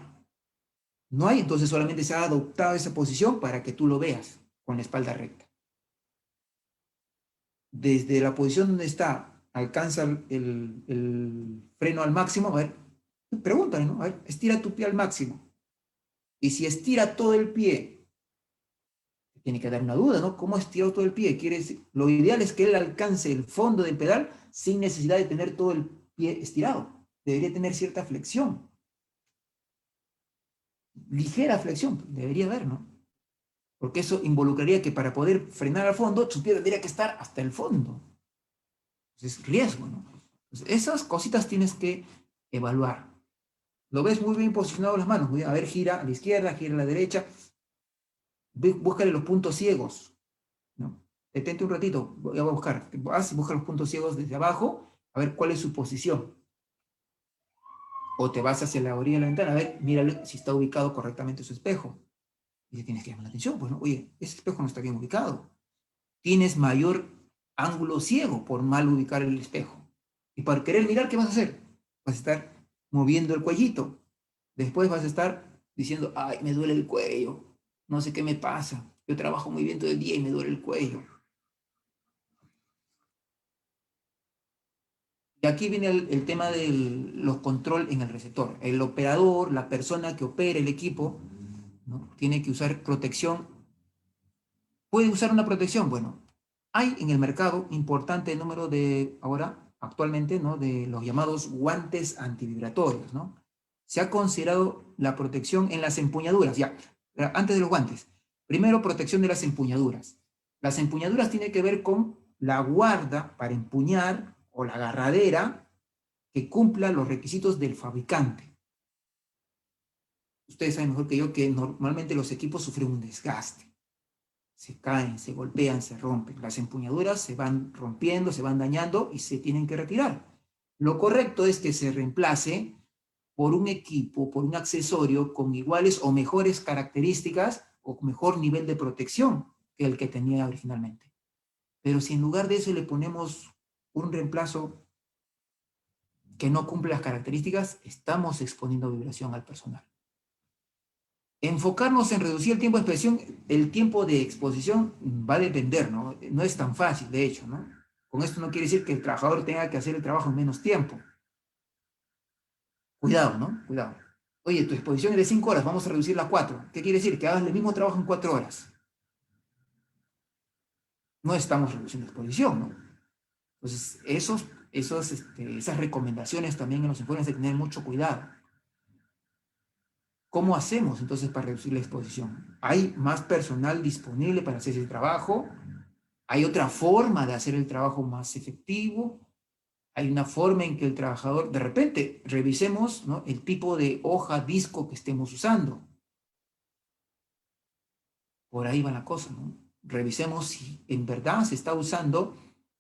No hay, entonces solamente se ha adoptado esa posición para que tú lo veas con la espalda recta. Desde la posición donde está, alcanza el freno al máximo. A ver, pregúntale, ¿no? A ver, estira tu pie al máximo. Y si estira todo el pie, tiene que dar una duda, ¿no? ¿Cómo estiró todo el pie? Lo ideal es que él alcance el fondo del pedal sin necesidad de tener todo el pie estirado. Debería tener cierta flexión. Ligera flexión, debería haber, ¿no? Porque eso involucraría que para poder frenar al fondo, su pie tendría que estar hasta el fondo. Entonces, riesgo, ¿no? Entonces, esas cositas tienes que evaluar. Lo ves muy bien posicionado las manos. A ver, gira a la izquierda, gira a la derecha. Búscale los puntos ciegos, ¿no? Detente un ratito, voy a buscar. Busca los puntos ciegos desde abajo, a ver cuál es su posición. O te vas hacia la orilla de la ventana, a ver, mírale si está ubicado correctamente su espejo. Y te tienes que llamar la atención, pues, ¿no? Oye, ese espejo no está bien ubicado. Tienes mayor ángulo ciego por mal ubicar el espejo. Y para querer mirar, ¿qué vas a hacer? Vas a estar moviendo el cuellito. Después vas a estar diciendo, ay, me duele el cuello. No sé qué me pasa. Yo trabajo muy bien todo el día y me duele el cuello. Y aquí viene el tema de los control en el receptor. El operador, la persona que opera el equipo, ¿no? Tiene que usar protección. ¿Puede usar una protección? Bueno, hay en el mercado importante número actualmente, ¿no? De los llamados guantes antivibratorios, ¿no? Se ha considerado la protección en las empuñaduras, ya, antes de los guantes. Primero, protección de las empuñaduras. Las empuñaduras tienen que ver con la guarda para empuñar o la agarradera que cumpla los requisitos del fabricante. Ustedes saben mejor que yo que normalmente los equipos sufren un desgaste. Se caen, se golpean, se rompen. Las empuñaduras se van rompiendo, se van dañando y se tienen que retirar. Lo correcto es que se reemplace por un equipo, por un accesorio con iguales o mejores características o mejor nivel de protección que el que tenía originalmente. Pero si en lugar de eso le ponemos un reemplazo que no cumple las características, estamos exponiendo vibración al personal. Enfocarnos en reducir el tiempo de exposición va a depender, ¿no? No es tan fácil, de hecho, ¿no? Con esto no quiere decir que el trabajador tenga que hacer el trabajo en menos tiempo. Cuidado, ¿no? Cuidado. Oye, tu exposición es de 5 horas, vamos a reducirla a 4. ¿Qué quiere decir? Que hagas el mismo trabajo en 4 horas. No estamos reduciendo exposición, ¿no? Entonces, esas recomendaciones también en los informes hay que tener mucho cuidado. ¿Cómo hacemos entonces para reducir la exposición? ¿Hay más personal disponible para hacer ese trabajo? ¿Hay otra forma de hacer el trabajo más efectivo? ¿Hay una forma en que el trabajador, de repente, revisemos, ¿no?, el tipo de hoja, disco que estemos usando? Por ahí va la cosa, ¿no? Revisemos si en verdad se está usando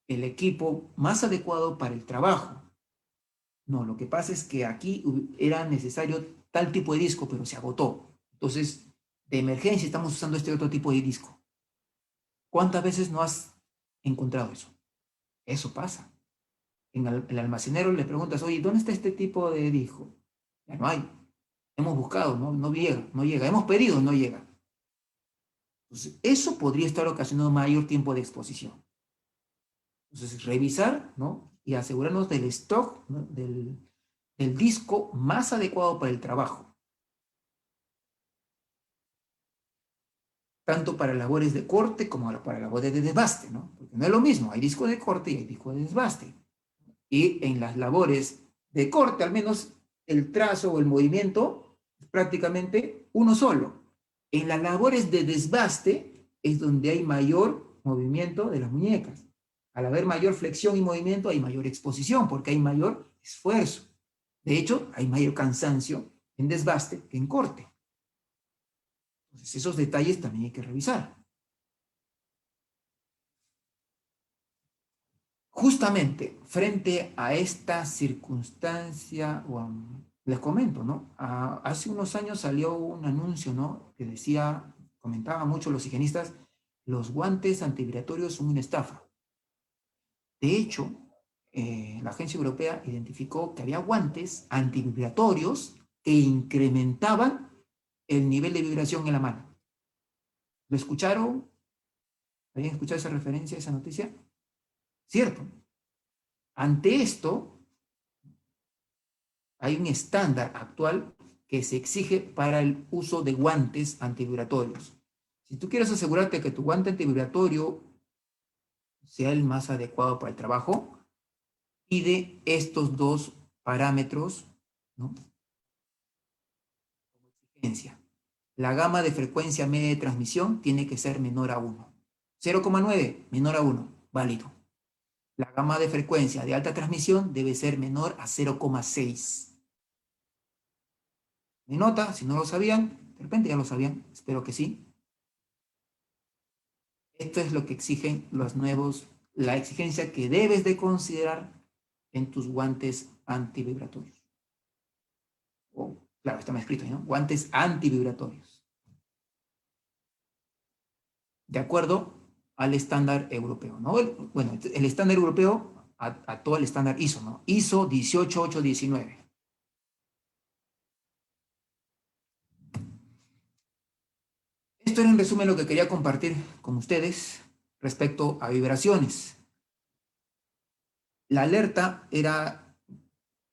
el equipo más adecuado para el trabajo. No, lo que pasa es que aquí era necesario tal tipo de disco, pero se agotó. Entonces, de emergencia estamos usando este otro tipo de disco. ¿Cuántas veces no has encontrado eso? Eso pasa. En el almacenero le preguntas, oye, ¿dónde está este tipo de disco? Ya no hay. Hemos buscado, no llega, no llega. Hemos pedido, no llega. Entonces, eso podría estar ocasionando mayor tiempo de exposición. Entonces, revisar, ¿no?, y asegurarnos del stock, ¿no?, del disco más adecuado para el trabajo. Tanto para labores de corte como para labores de desbaste, ¿no? Porque no es lo mismo, hay disco de corte y hay disco de desbaste. Y en las labores de corte, al menos, el trazo o el movimiento es prácticamente uno solo. En las labores de desbaste es donde hay mayor movimiento de las muñecas. Al haber mayor flexión y movimiento, hay mayor exposición, porque hay mayor esfuerzo. De hecho, hay mayor cansancio en desbaste que en corte. Entonces, esos detalles también hay que revisar. Justamente frente a esta circunstancia, les comento, ¿no? Hace unos años salió un anuncio, ¿no?, que decía, comentaban mucho los higienistas, los guantes antivibratorios son una estafa. De hecho, la agencia europea identificó que había guantes antivibratorios que incrementaban el nivel de vibración en la mano. ¿Lo escucharon? ¿Habían escuchado esa referencia, esa noticia? Cierto. Ante esto, hay un estándar actual que se exige para el uso de guantes antivibratorios. Si tú quieres asegurarte que tu guante antivibratorio sea el más adecuado para el trabajo, pide estos dos parámetros, ¿no?, como exigencia. La gama de frecuencia media de transmisión tiene que ser menor a 1. 0,9, menor a 1, válido. La gama de frecuencia de alta transmisión debe ser menor a 0,6. ¿Me nota? Si no lo sabían, de repente ya lo sabían, espero que sí. Esto es lo que exigen los nuevos, la exigencia que debes de considerar en tus guantes antivibratorios. Claro, está escrito ahí, ¿no? Guantes antivibratorios. De acuerdo al estándar europeo, ¿no? Bueno, el estándar europeo a todo el estándar ISO, ¿no? ISO 18819. Esto era en resumen lo que quería compartir con ustedes respecto a vibraciones. La alerta era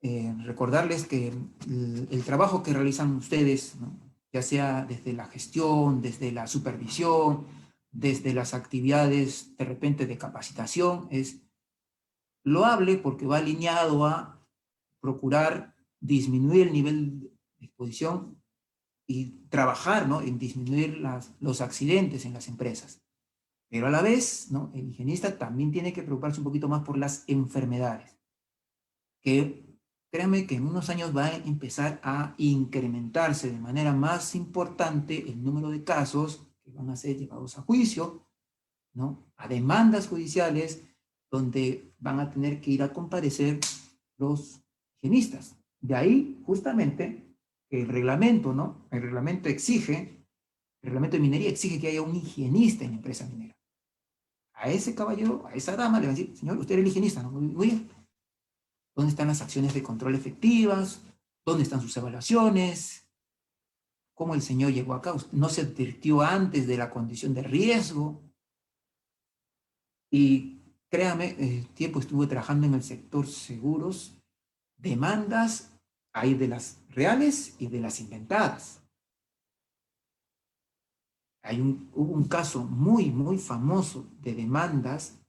recordarles que el trabajo que realizan ustedes, ¿no?, ya sea desde la gestión, desde la supervisión, desde las actividades de repente de capacitación, es loable porque va alineado a procurar disminuir el nivel de exposición y trabajar, ¿no?, en disminuir los accidentes en las empresas. Pero a la vez, ¿no?, el higienista también tiene que preocuparse un poquito más por las enfermedades, que créanme que en unos años va a empezar a incrementarse de manera más importante el número de casos que van a ser llevados a juicio, ¿no?, a demandas judiciales, donde van a tener que ir a comparecer los higienistas. De ahí, justamente, que el reglamento, ¿no?, el reglamento de minería exige que haya un higienista en la empresa minera. A ese caballero, a esa dama, le van a decir, señor, usted es el higienista, ¿no? Muy bien. ¿Dónde están las acciones de control efectivas? ¿Dónde están sus evaluaciones? ¿Cómo el señor llegó acá? ¿No se advirtió antes de la condición de riesgo? Y créame, tiempo estuve trabajando en el sector seguros, demandas hay de las reales y de las inventadas. Hubo un caso muy, muy famoso de demandas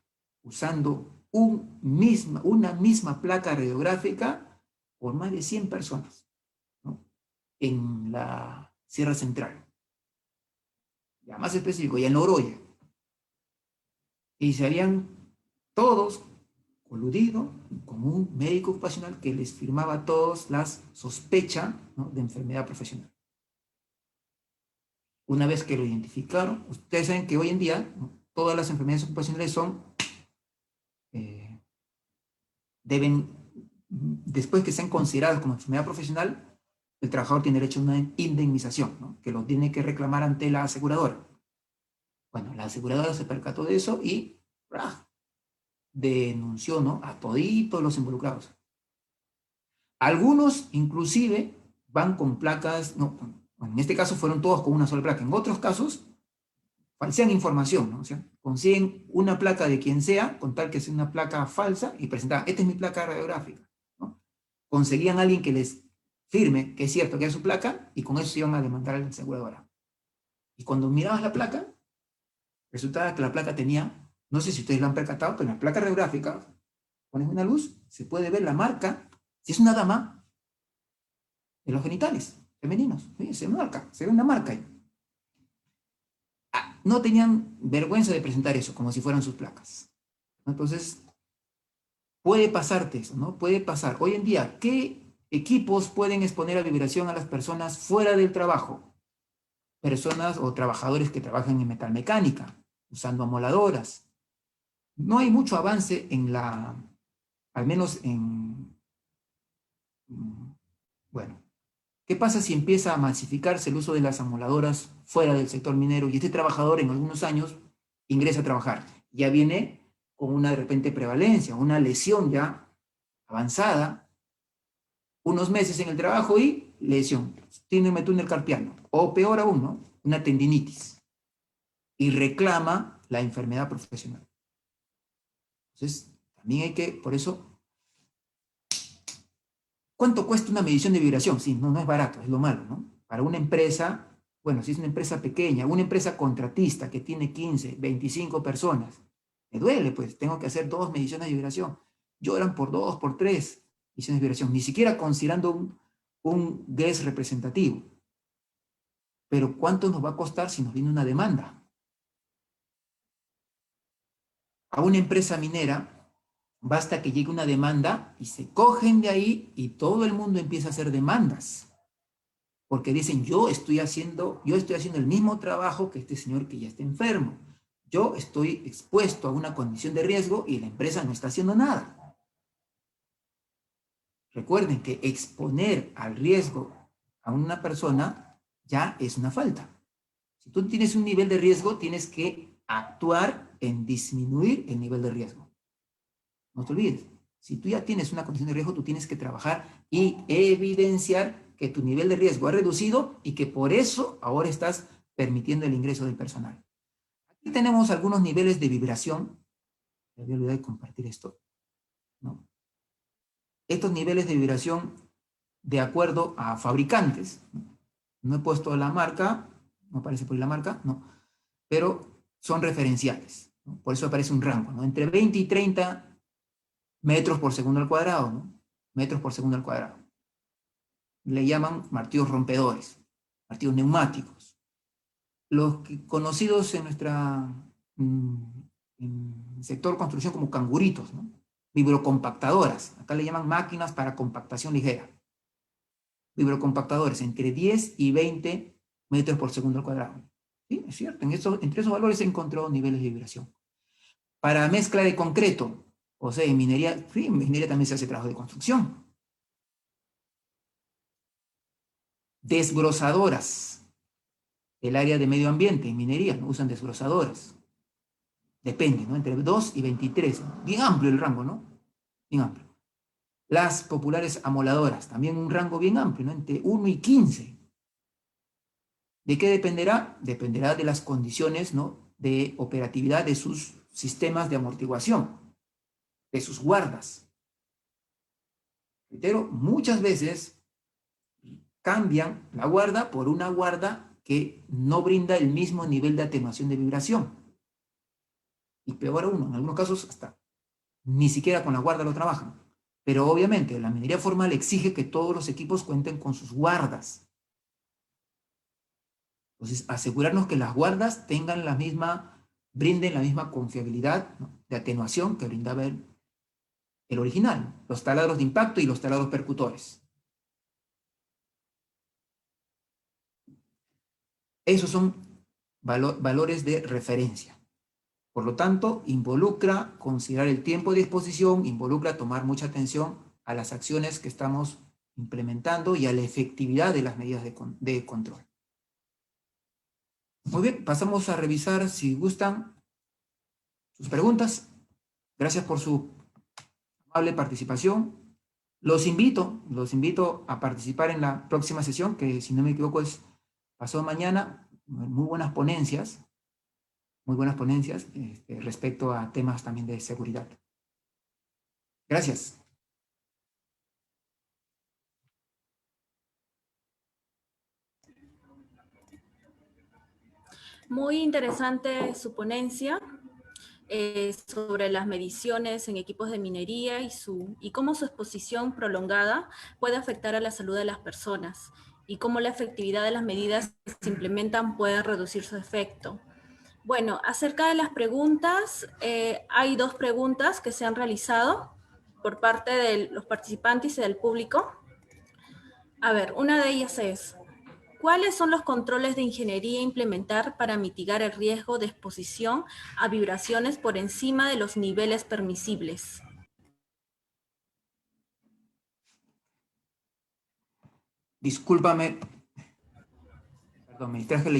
usando una misma placa radiográfica por más de 100 personas, ¿no? En la Sierra Central, ya más específico, y en Oroya. Y se habían todos coludido con un médico ocupacional que les firmaba a todos las sospechas, ¿no?, de enfermedad profesional. Una vez que lo identificaron, ustedes saben que hoy en día, ¿no?, todas las enfermedades ocupacionales deben, después que sean consideradas como enfermedad profesional, el trabajador tiene derecho a una indemnización, ¿no?, que lo tiene que reclamar ante la aseguradora. Bueno, la aseguradora se percató de eso y denunció, ¿no?, a toditos los involucrados. Algunos, inclusive, van con placas, no, en este caso fueron todos con una sola placa. En otros casos, falsean información, ¿no? O sea, consiguen una placa de quien sea, con tal que sea una placa falsa, y presentaban, esta es mi placa radiográfica, ¿no? Conseguían a alguien que les firme que es cierto que es su placa, y con eso se iban a demandar a la aseguradora. Y cuando mirabas la placa, resultaba que la placa tenía, no sé si ustedes lo han percatado, pero en la placa radiográfica, pones una luz, se puede ver la marca, si es una dama, de los genitales femeninos, ¿sí? Se marca, se ve una marca ahí. No tenían vergüenza de presentar eso, como si fueran sus placas. Entonces, puede pasarte eso, ¿no? Puede pasar. Hoy en día, ¿qué equipos pueden exponer a vibración a las personas fuera del trabajo? Personas o trabajadores que trabajan en metalmecánica, usando amoladoras. No hay mucho avance en al menos bueno, ¿qué pasa si empieza a masificarse el uso de las amoladoras fuera del sector minero y este trabajador en algunos años ingresa a trabajar? Ya viene con una de repente prevalencia, una lesión ya avanzada, unos meses en el trabajo y lesión, síndrome túnel carpiano, o peor aún, ¿no?, una tendinitis, y reclama la enfermedad profesional. Entonces, también hay que, por eso, ¿cuánto cuesta una medición de vibración? Sí, no es barato, es lo malo, ¿no? Para una empresa, bueno, si es una empresa pequeña, una empresa contratista que tiene 15, 25 personas, me duele, pues, tengo que hacer 2 mediciones de vibración. Lloran por 2, por 3 mediciones de vibración, ni siquiera considerando un GES representativo. Pero ¿cuánto nos va a costar si nos viene una demanda? A una empresa minera, basta que llegue una demanda y se cogen de ahí y todo el mundo empieza a hacer demandas. Porque dicen, yo estoy haciendo el mismo trabajo que este señor que ya está enfermo. Yo estoy expuesto a una condición de riesgo y la empresa no está haciendo nada. Recuerden que exponer al riesgo a una persona ya es una falta. Si tú tienes un nivel de riesgo, tienes que actuar en disminuir el nivel de riesgo. No te olvides, si tú ya tienes una condición de riesgo, tú tienes que trabajar y evidenciar que tu nivel de riesgo ha reducido y que por eso ahora estás permitiendo el ingreso del personal. Aquí tenemos algunos niveles de vibración. Me voy a olvidar de compartir esto, ¿no? Estos niveles de vibración, de acuerdo a fabricantes, no he puesto la marca, no aparece por ahí la marca, no, pero son referenciales, ¿no? Por eso aparece un rango, ¿no? Entre 20 y 30 metros por segundo al cuadrado, ¿no? Metros por segundo al cuadrado. Le llaman martillos rompedores, martillos neumáticos. Los conocidos en en sector construcción como canguritos, ¿no? Vibrocompactadoras. Acá le llaman máquinas para compactación ligera. Vibrocompactadores entre 10 y 20 metros por segundo al cuadrado. Sí, es cierto. Entre esos valores se encontró niveles de vibración. Para mezcla de concreto, o sea, en minería, sí, en minería también se hace trabajo de construcción. Desbrozadoras. El área de medio ambiente, en minería, ¿no?, usan desbrozadoras. Depende, ¿no? Entre 2 y 23. Bien amplio el rango, ¿no? Bien amplio. Las populares amoladoras, también un rango bien amplio, ¿no? Entre 1 y 15. ¿De qué dependerá? Dependerá de las condiciones, ¿no?, de operatividad de sus sistemas de amortiguación. de sus guardas. Reitero, muchas veces cambian la guarda por una guarda que no brinda el mismo nivel de atenuación de vibración. Y peor aún, en algunos casos hasta ni siquiera con la guarda lo trabajan. Pero obviamente la minería formal exige que todos los equipos cuenten con sus guardas. Entonces, asegurarnos que las guardas tengan brinden la misma confiabilidad, ¿no?, de atenuación que brindaba el original, los taladros de impacto y los taladros percutores. Esos son valores de referencia. Por lo tanto, involucra considerar el tiempo de exposición, involucra tomar mucha atención a las acciones que estamos implementando y a la efectividad de las medidas de control. Muy bien, pasamos a revisar, si gustan, sus preguntas. Gracias por su amable participación. Los invito a participar en la próxima sesión, que si no me equivoco es pasado mañana. Muy buenas ponencias respecto a temas también de seguridad. Gracias. Muy interesante su ponencia sobre las mediciones en equipos de minería y cómo su exposición prolongada puede afectar a la salud de las personas y cómo la efectividad de las medidas que se implementan puede reducir su efecto. Bueno, acerca de las preguntas, hay 2 preguntas que se han realizado por parte de los participantes y del público. A ver, una de ellas es: ¿cuáles son los controles de ingeniería a implementar para mitigar el riesgo de exposición a vibraciones por encima de los niveles permisibles? Discúlpame, perdón, me distraje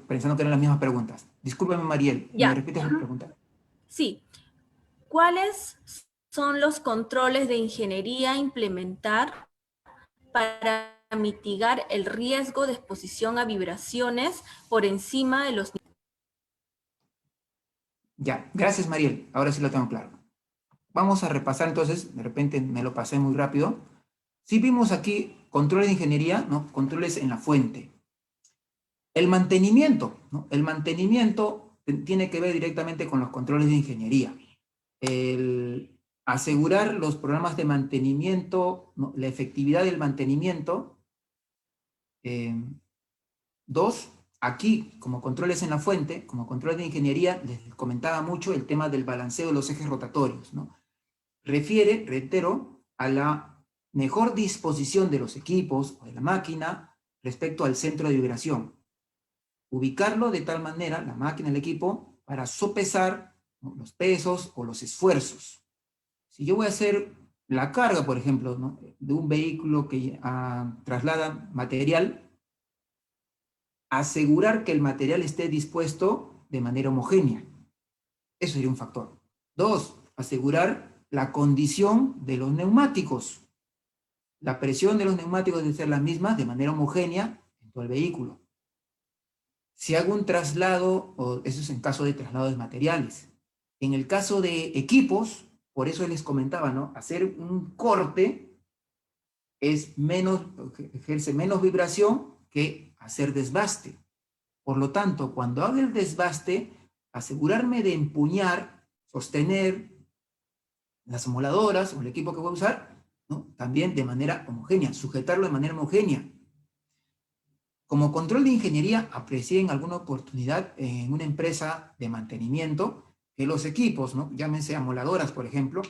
pensando que eran las mismas preguntas. Discúlpame, Mariel, ¿me repites la pregunta? Sí. ¿Cuáles son los controles de ingeniería a implementar para mitigar el riesgo de exposición a vibraciones por encima de los niveles? Ya, gracias, Mariel. Ahora sí lo tengo claro. Vamos a repasar entonces, de repente me lo pasé muy rápido. Sí vimos aquí controles de ingeniería, ¿no? Controles en la fuente. El mantenimiento, ¿no? El mantenimiento tiene que ver directamente con los controles de ingeniería. El asegurar los programas de mantenimiento, ¿no?, la efectividad del mantenimiento. 2, aquí, como controles en la fuente, como controles de ingeniería, les comentaba mucho el tema del balanceo de los ejes rotatorios, ¿no? Refiere, reitero, a la mejor disposición de los equipos o de la máquina respecto al centro de vibración. Ubicarlo de tal manera, la máquina, el equipo, para sopesar, ¿no?, los pesos o los esfuerzos. Si yo voy a hacer la carga, por ejemplo, ¿no?, de un vehículo que traslada material, asegurar que el material esté dispuesto de manera homogénea. Eso sería un factor. 2, asegurar la condición de los neumáticos. La presión de los neumáticos debe ser la misma de manera homogénea en todo el vehículo. Si hago un traslado, o eso es en caso de traslado de materiales. En el caso de equipos, por eso les comentaba, ¿no?, hacer un corte ejerce menos vibración que hacer desbaste. Por lo tanto, cuando haga el desbaste, asegurarme de empuñar, sostener las amoladoras o el equipo que voy a usar, ¿no?, también de manera homogénea, sujetarlo de manera homogénea. Como control de ingeniería, aprecié en alguna oportunidad en una empresa de mantenimiento que los equipos, ¿no?, llámense amoladoras, por ejemplo,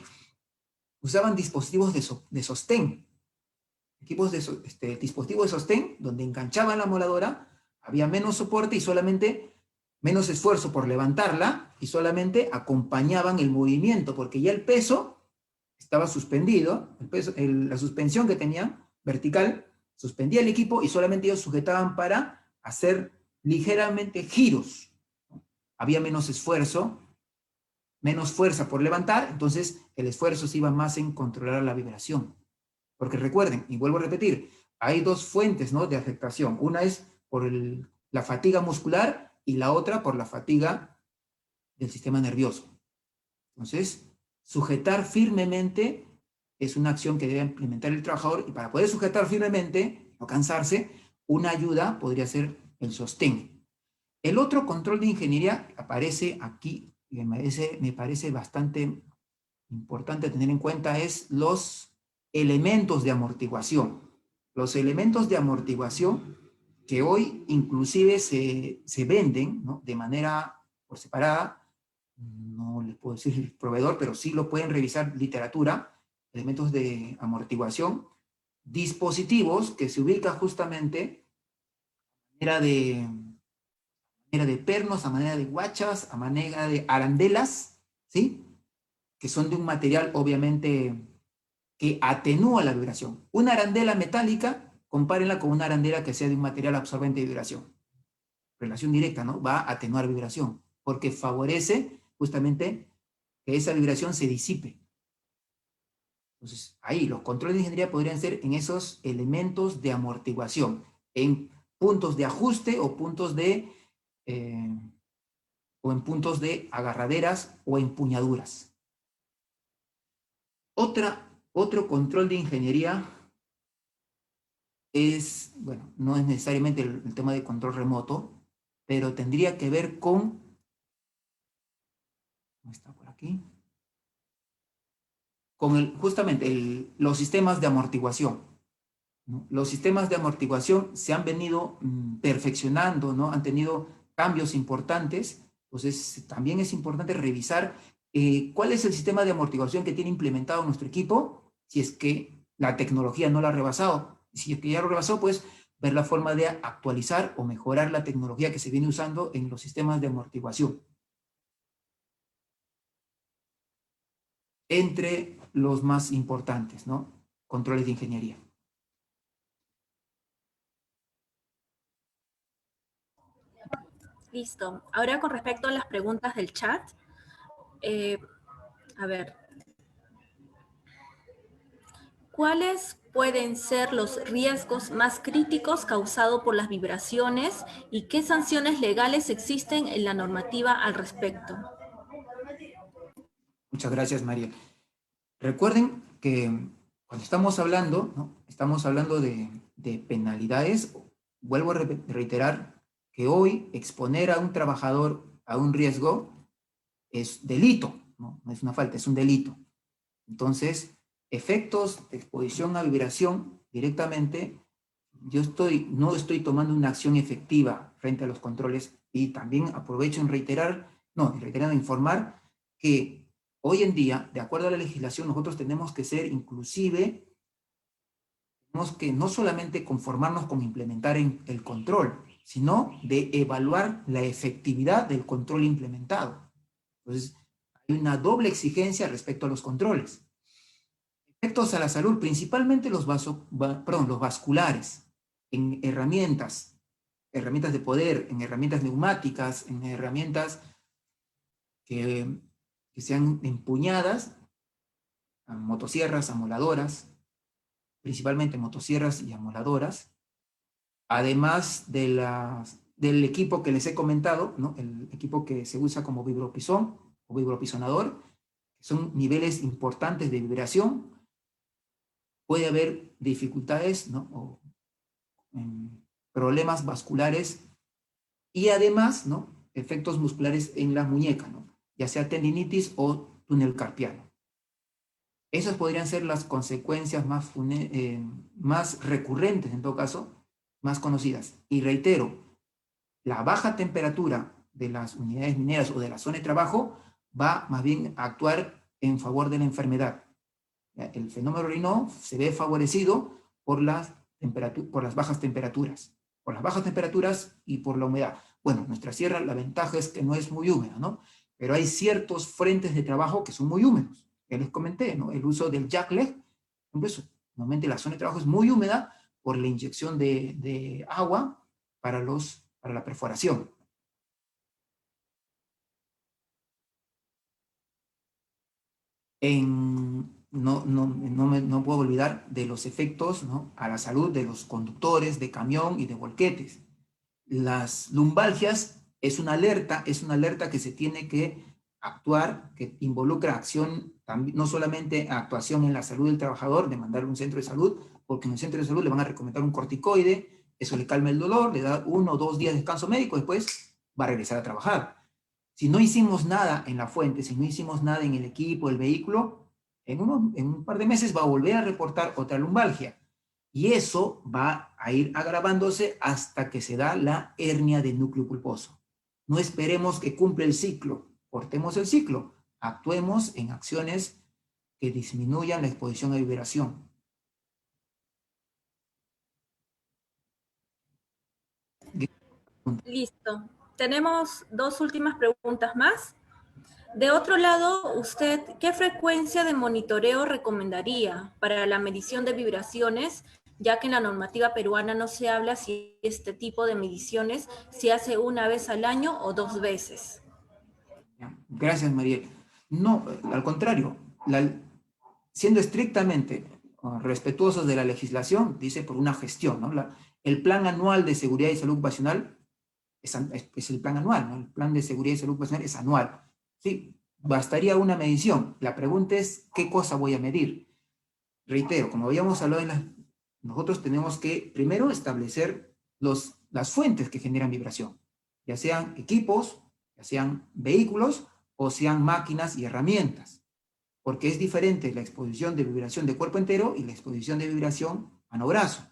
usaban dispositivos de sostén. Dispositivos de sostén donde enganchaban la amoladora, había menos soporte y solamente menos esfuerzo por levantarla y solamente acompañaban el movimiento porque ya el peso estaba suspendido, la suspensión que tenían vertical suspendía el equipo y solamente ellos sujetaban para hacer ligeramente giros. Había menos esfuerzo, menos fuerza por levantar, entonces el esfuerzo se iba más en controlar la vibración. Porque recuerden, y vuelvo a repetir, hay 2 fuentes, ¿no?, de afectación. Una es por la fatiga muscular y la otra por la fatiga del sistema nervioso. Entonces, Sujetar firmemente es una acción que debe implementar el trabajador, y para poder sujetar firmemente, no cansarse, una ayuda podría ser el sostén. El otro control de ingeniería aparece aquí, y me parece bastante importante tener en cuenta, es los elementos de amortiguación. Los elementos de amortiguación que hoy inclusive se venden, ¿no?, de manera por separada. No les puedo decir el proveedor, pero sí lo pueden revisar literatura, elementos de amortiguación, dispositivos que se ubican justamente a manera de pernos, a manera de guachas, a manera de arandelas, ¿sí?, que son de un material obviamente que atenúa la vibración. Una arandela metálica, compárenla con una arandela que sea de un material absorbente de vibración. Relación directa, ¿no? Va a atenuar vibración, porque favorece justamente que esa vibración se disipe. Entonces, ahí los controles de ingeniería podrían ser en esos elementos de amortiguación, en puntos de ajuste o en puntos de agarraderas o empuñaduras. Otro control de ingeniería es, bueno, no es necesariamente el tema de control remoto, pero tendría que ver con, ¿cómo está por aquí? Con justamente los sistemas de amortiguación, ¿no? Los sistemas de amortiguación se han venido perfeccionando, ¿no? Han tenido cambios importantes, entonces también es importante revisar cuál es el sistema de amortiguación que tiene implementado nuestro equipo, si es que la tecnología no lo ha rebasado. Si es que ya lo rebasó, pues ver la forma de actualizar o mejorar la tecnología que se viene usando en los sistemas de amortiguación. Entre los más importantes, ¿no? Controles de ingeniería. Listo. Ahora con respecto a las preguntas del chat, a ver, ¿cuáles pueden ser los riesgos más críticos causados por las vibraciones y qué sanciones legales existen en la normativa al respecto? Muchas gracias, María. Recuerden que cuando estamos hablando, ¿no?, estamos hablando de penalidades. Vuelvo a reiterar que hoy exponer a un trabajador a un riesgo es delito, ¿no? No es una falta, es un delito. Entonces, efectos de exposición a vibración directamente, no estoy tomando una acción efectiva frente a los controles, y también aprovecho en informar que hoy en día, de acuerdo a la legislación, nosotros tenemos que ser inclusive, tenemos que no solamente conformarnos con implementar el control, sino de evaluar la efectividad del control implementado. Entonces, hay una doble exigencia respecto a los controles. Efectos a la salud, principalmente los vasculares, en herramientas de poder, en herramientas neumáticas, en herramientas que sean empuñadas, motosierras, amoladoras, principalmente motosierras y amoladoras, además del equipo que les he comentado, ¿no?, el equipo que se usa como vibropisón o vibropisonador, que son niveles importantes de vibración. Puede haber dificultades, ¿no?, o problemas vasculares, y además, ¿no?, efectos musculares en la muñeca, ¿no?, ya sea tendinitis o túnel carpiano. Esas podrían ser las consecuencias más recurrentes, en todo caso, más conocidas. Y reitero, la baja temperatura de las unidades mineras o de la zona de trabajo va más bien a actuar en favor de la enfermedad. El fenómeno RINO se ve favorecido por las bajas temperaturas. Por las bajas temperaturas y por la humedad. Bueno, nuestra sierra, la ventaja es que no es muy húmeda, ¿no? Pero hay ciertos frentes de trabajo que son muy húmedos. Ya les comenté, ¿no?, el uso del jackleg. Normalmente la zona de trabajo es muy húmeda por la inyección de agua para la perforación. No puedo olvidar de los efectos, ¿no?, a la salud de los conductores de camión y de volquetes. Las lumbalgias es una alerta que se tiene que actuar, que involucra acción, no solamente actuación en la salud del trabajador, de mandarle a un centro de salud, porque en el centro de salud le van a recomendar un corticoide, eso le calma el dolor, le da 1 o 2 días de descanso médico, después va a regresar a trabajar. Si no hicimos nada en la fuente, si no hicimos nada en el equipo, el vehículo, en un par de meses va a volver a reportar otra lumbalgia. Y eso va a ir agravándose hasta que se da la hernia de núcleo pulposo. No esperemos que cumpla el ciclo, cortemos el ciclo, actuemos en acciones que disminuyan la exposición a vibración. Listo. Tenemos 2 últimas preguntas más. De otro lado, ¿usted qué frecuencia de monitoreo recomendaría para la medición de vibraciones, ya que en la normativa peruana no se habla si este tipo de mediciones se hace 1 vez al año o 2 veces? Gracias, Mariel. No, al contrario, siendo estrictamente respetuosos de la legislación, dice por una gestión, ¿no? El Plan Anual de Seguridad y Salud Ocupacional es el plan anual, ¿no? El Plan de Seguridad y Salud Ocupacional es anual. Sí, bastaría una medición. La pregunta es, ¿qué cosa voy a medir? Reitero, como habíamos hablado, nosotros tenemos que primero establecer las fuentes que generan vibración, ya sean equipos, ya sean vehículos o sean máquinas y herramientas, porque es diferente la exposición de vibración de cuerpo entero y la exposición de vibración mano-brazo.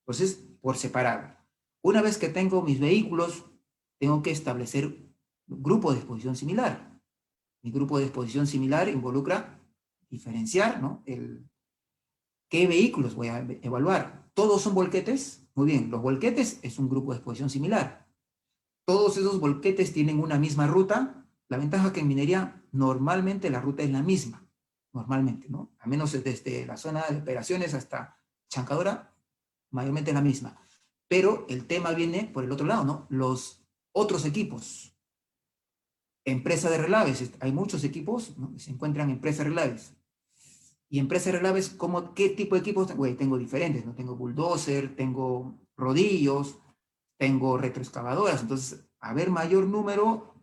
Entonces, por separado. Una vez que tengo mis vehículos, tengo que establecer un grupo de exposición similar. Mi grupo de exposición similar involucra diferenciar, ¿no? ¿Qué vehículos voy a evaluar? ¿Todos son volquetes? Muy bien, los volquetes es un grupo de exposición similar. Todos esos volquetes tienen una misma ruta. La ventaja que en minería normalmente la ruta es la misma. Normalmente, ¿no? A menos desde la zona de operaciones hasta Chancadora, mayormente es la misma. Pero el tema viene por el otro lado, ¿no? Los otros equipos. Empresa de relaves. Hay muchos equipos, ¿no? Que se encuentran en empresas de relaves. Y empresas de relaves, ¿qué tipo de equipos? Güey, tengo diferentes, ¿no? Tengo bulldozer, tengo rodillos, tengo retroexcavadoras. Entonces, a ver mayor número,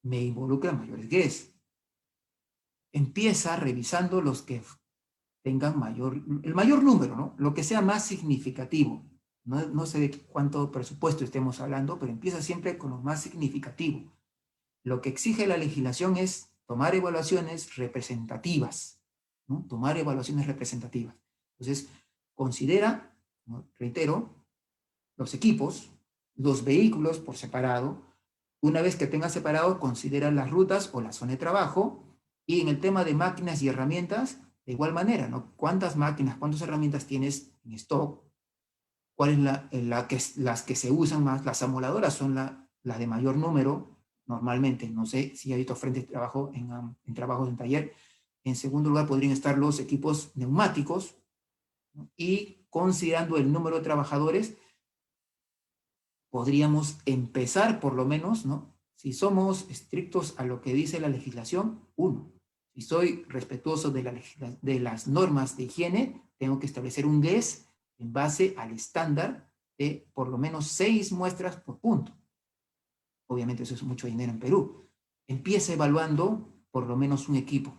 me involucra mayores GES. Empieza revisando los que tengan el mayor número, ¿no? Lo que sea más significativo. No sé de cuánto presupuesto estemos hablando, pero empieza siempre con lo más significativo. Lo que exige la legislación es tomar evaluaciones representativas, ¿no? Tomar evaluaciones representativas. Entonces, considera, ¿no? Reitero, los equipos, los vehículos por separado. Una vez que tengas separado, considera las rutas o la zona de trabajo. Y en el tema de máquinas y herramientas, de igual manera, ¿no? ¿Cuántas máquinas, cuántas herramientas tienes en stock? ¿Cuál es las que se usan más? Las amoladoras son las de mayor número, normalmente. No sé si hay otros frentes de trabajo en trabajos en taller. En segundo lugar, podrían estar los equipos neumáticos, ¿no? Y considerando el número de trabajadores, podríamos empezar por lo menos, ¿no? Si somos estrictos a lo que dice la legislación, 1. Si soy respetuoso de las normas de higiene, tengo que establecer un GES en base al estándar de por lo menos 6 muestras por punto. Obviamente eso es mucho dinero en Perú. Empieza evaluando por lo menos un equipo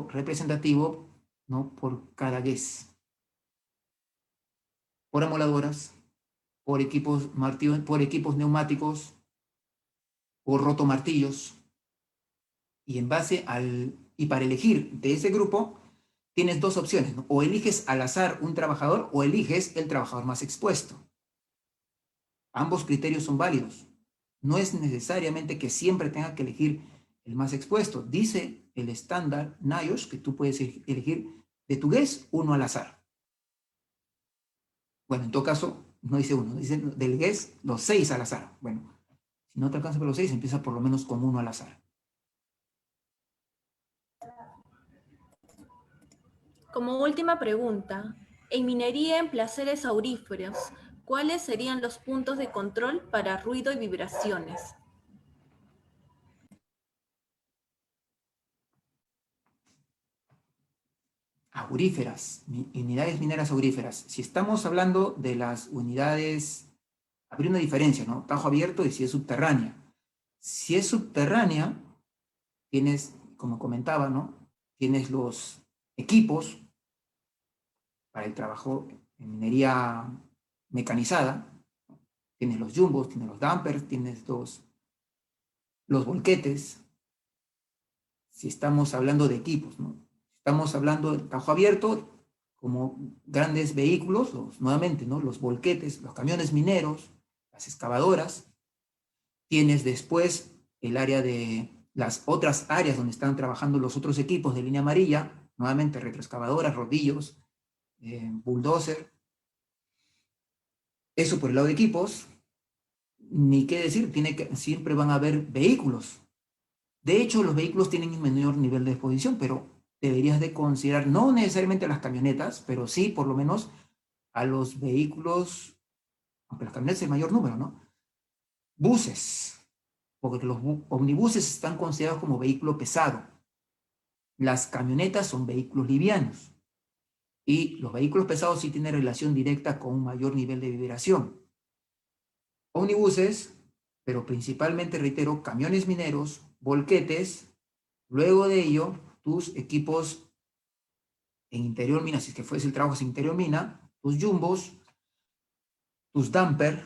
representativo, ¿no? Por cada GES. Por amoladoras, por equipos neumáticos, por rotomartillos. Y en base y para elegir de ese grupo, tienes 2 opciones, ¿no? O eliges al azar un trabajador o eliges el trabajador más expuesto. Ambos criterios son válidos. No es necesariamente que siempre tenga que elegir el más expuesto. Dice el estándar NIOSH que tú puedes elegir de tu GES 1 al azar. Bueno, en todo caso, no dice 1, dice del GES los 6 al azar. Bueno, si no te alcanza por los 6, empieza por lo menos con 1 al azar. Como última pregunta, en minería en placeres auríferos, ¿cuáles serían los puntos de control para ruido y vibraciones? Auríferas, unidades mineras auríferas. Si estamos hablando de las unidades, habría una diferencia, ¿no? Tajo abierto y si es subterránea. Si es subterránea, tienes, como comentaba, ¿no? Tienes los equipos para el trabajo en minería mecanizada, tienes los jumbos, tienes los dampers, tienes los volquetes, si estamos hablando de equipos, ¿no? Estamos hablando de trabajo abierto, como grandes vehículos, nuevamente, ¿no? Los volquetes, los camiones mineros, las excavadoras. Tienes después el área de las otras áreas donde están trabajando los otros equipos de línea amarilla, nuevamente retroexcavadoras, rodillos, bulldozer. Eso por el lado de equipos. Ni qué decir, siempre van a haber vehículos. De hecho, los vehículos tienen un menor nivel de exposición, pero deberías de considerar, no necesariamente a las camionetas, pero sí por lo menos a los vehículos, aunque las camionetas es el mayor número, ¿no? Buses, porque los omnibuses están considerados como vehículo pesado. Las camionetas son vehículos livianos. Y los vehículos pesados sí tienen relación directa con un mayor nivel de vibración. Omnibuses, pero principalmente, reitero, camiones mineros, volquetes, luego de ello, tus equipos en interior mina, si es que fuese el trabajo en interior mina, tus jumbos, tus damper,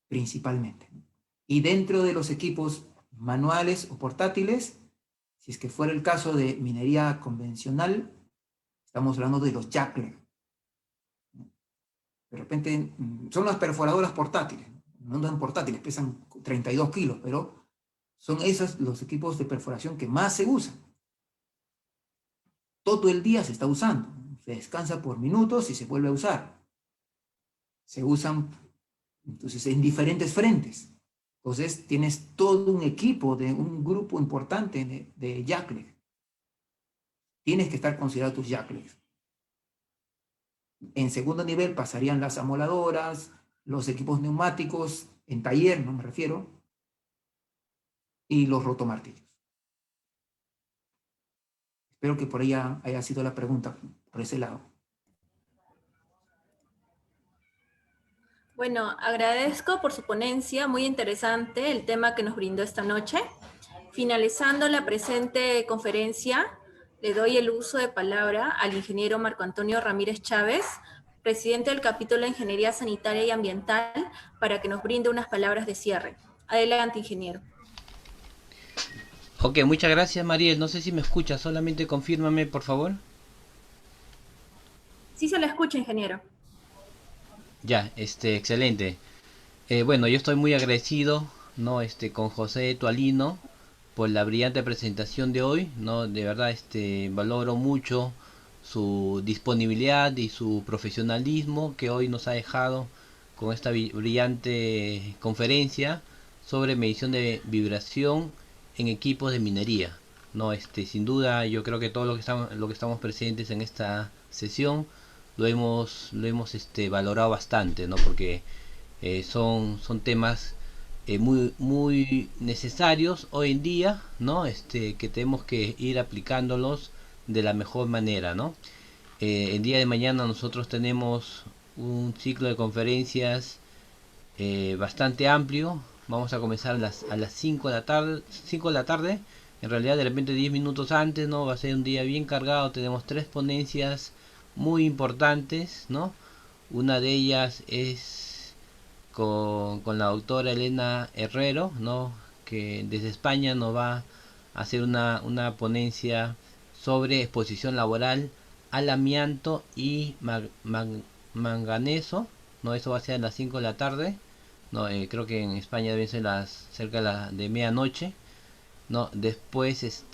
principalmente. Y dentro de los equipos manuales o portátiles, si es que fuera el caso de minería convencional, estamos hablando de los Jackler. De repente son las perforadoras portátiles, no son portátiles, pesan 32 kilos, pero son esos los equipos de perforación que más se usan. Todo el día se está usando, se descansa por minutos y se vuelve a usar. Se usan entonces en diferentes frentes. Entonces tienes todo un equipo de un grupo importante de Jackler. Tienes que estar considerado tus Jacklers. En segundo nivel pasarían las amoladoras, los equipos neumáticos, en taller, no me refiero, y los rotomartillos. Espero que por ahí haya sido la pregunta, por ese lado. Bueno, agradezco por su ponencia, muy interesante el tema que nos brindó esta noche. Finalizando la presente conferencia, le doy el uso de palabra al ingeniero Marco Antonio Ramírez Chávez, presidente del capítulo de Ingeniería Sanitaria y Ambiental, para que nos brinde unas palabras de cierre. Adelante, ingeniero. Ok, muchas gracias, Mariel. No sé si me escucha, solamente confírmame, por favor. Sí se le escucha, ingeniero. Ya, excelente. Bueno, yo estoy muy agradecido, ¿no? Con José Tualino por la brillante presentación de hoy, ¿no? De verdad, valoro mucho su disponibilidad y su profesionalismo que hoy nos ha dejado con esta brillante conferencia sobre medición de vibración en equipos de minería, ¿no? Sin duda, yo creo que todos lo que estamos presentes en esta sesión lo hemos valorado bastante, ¿no? Porque son temas muy necesarios hoy en día, ¿no? Que tenemos que ir aplicándolos de la mejor manera, ¿no? El día de mañana nosotros tenemos un ciclo de conferencias bastante amplio. Vamos a comenzar a las 5 de la tarde, 5 de la tarde. En realidad de repente 10 minutos antes, ¿no? Va a ser un día bien cargado. Tenemos 3 ponencias muy importantes, ¿no? Una de ellas es con la doctora Elena Herrero, ¿no? Que desde España nos va a hacer una ponencia sobre exposición laboral al amianto y manganeso, ¿no? Eso va a ser a las 5 de la tarde, ¿no? Creo que en España deben ser cerca de medianoche, ¿no? Después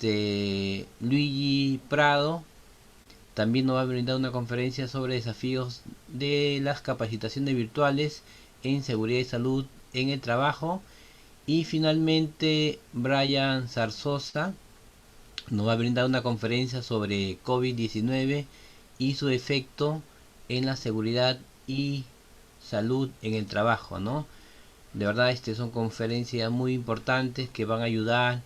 Luigi Prado también nos va a brindar una conferencia sobre desafíos de las capacitaciones virtuales en seguridad y salud en el trabajo. Y finalmente Brian Zarzosa nos va a brindar una conferencia sobre COVID-19 y su efecto en la seguridad y salud en el trabajo, ¿no? De verdad, son conferencias muy importantes que van a ayudar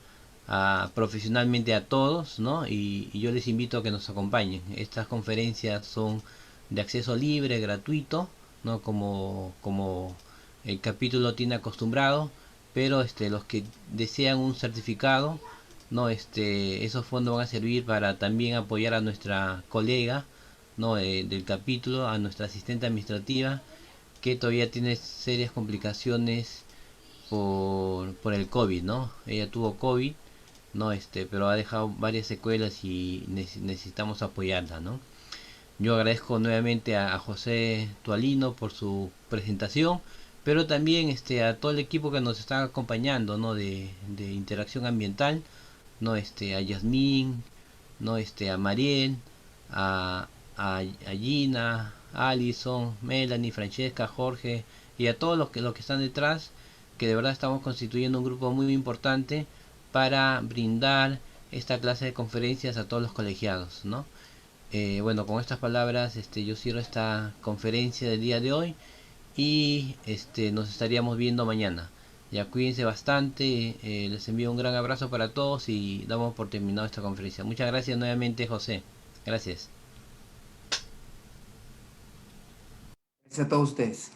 profesionalmente a todos, ¿no? Y yo les invito a que nos acompañen. Estas conferencias son de acceso libre, gratuito, ¿no? Como el capítulo tiene acostumbrado. pero los que desean un certificado, no, esos fondos van a servir para también apoyar a nuestra colega, no, del capítulo, a nuestra asistente administrativa, que todavía tiene serias complicaciones por el COVID, ¿no? Ella tuvo COVID, no, pero ha dejado varias secuelas y necesitamos apoyarla, ¿no? Yo agradezco nuevamente a José Tualino por su presentación, pero también a todo el equipo que nos está acompañando, ¿no? de interacción ambiental, ¿no? A Yasmín, ¿no? A Mariel, a Gina, Alison, Melanie, Francesca, Jorge y a todos los que están detrás, que de verdad estamos constituyendo un grupo muy importante para brindar esta clase de conferencias a todos los colegiados, ¿no? Bueno, con estas palabras yo cierro esta conferencia del día de hoy y nos estaríamos viendo mañana. Ya cuídense bastante, les envío un gran abrazo para todos y damos por terminado esta conferencia. Muchas gracias nuevamente, José. Gracias. Gracias a todos ustedes.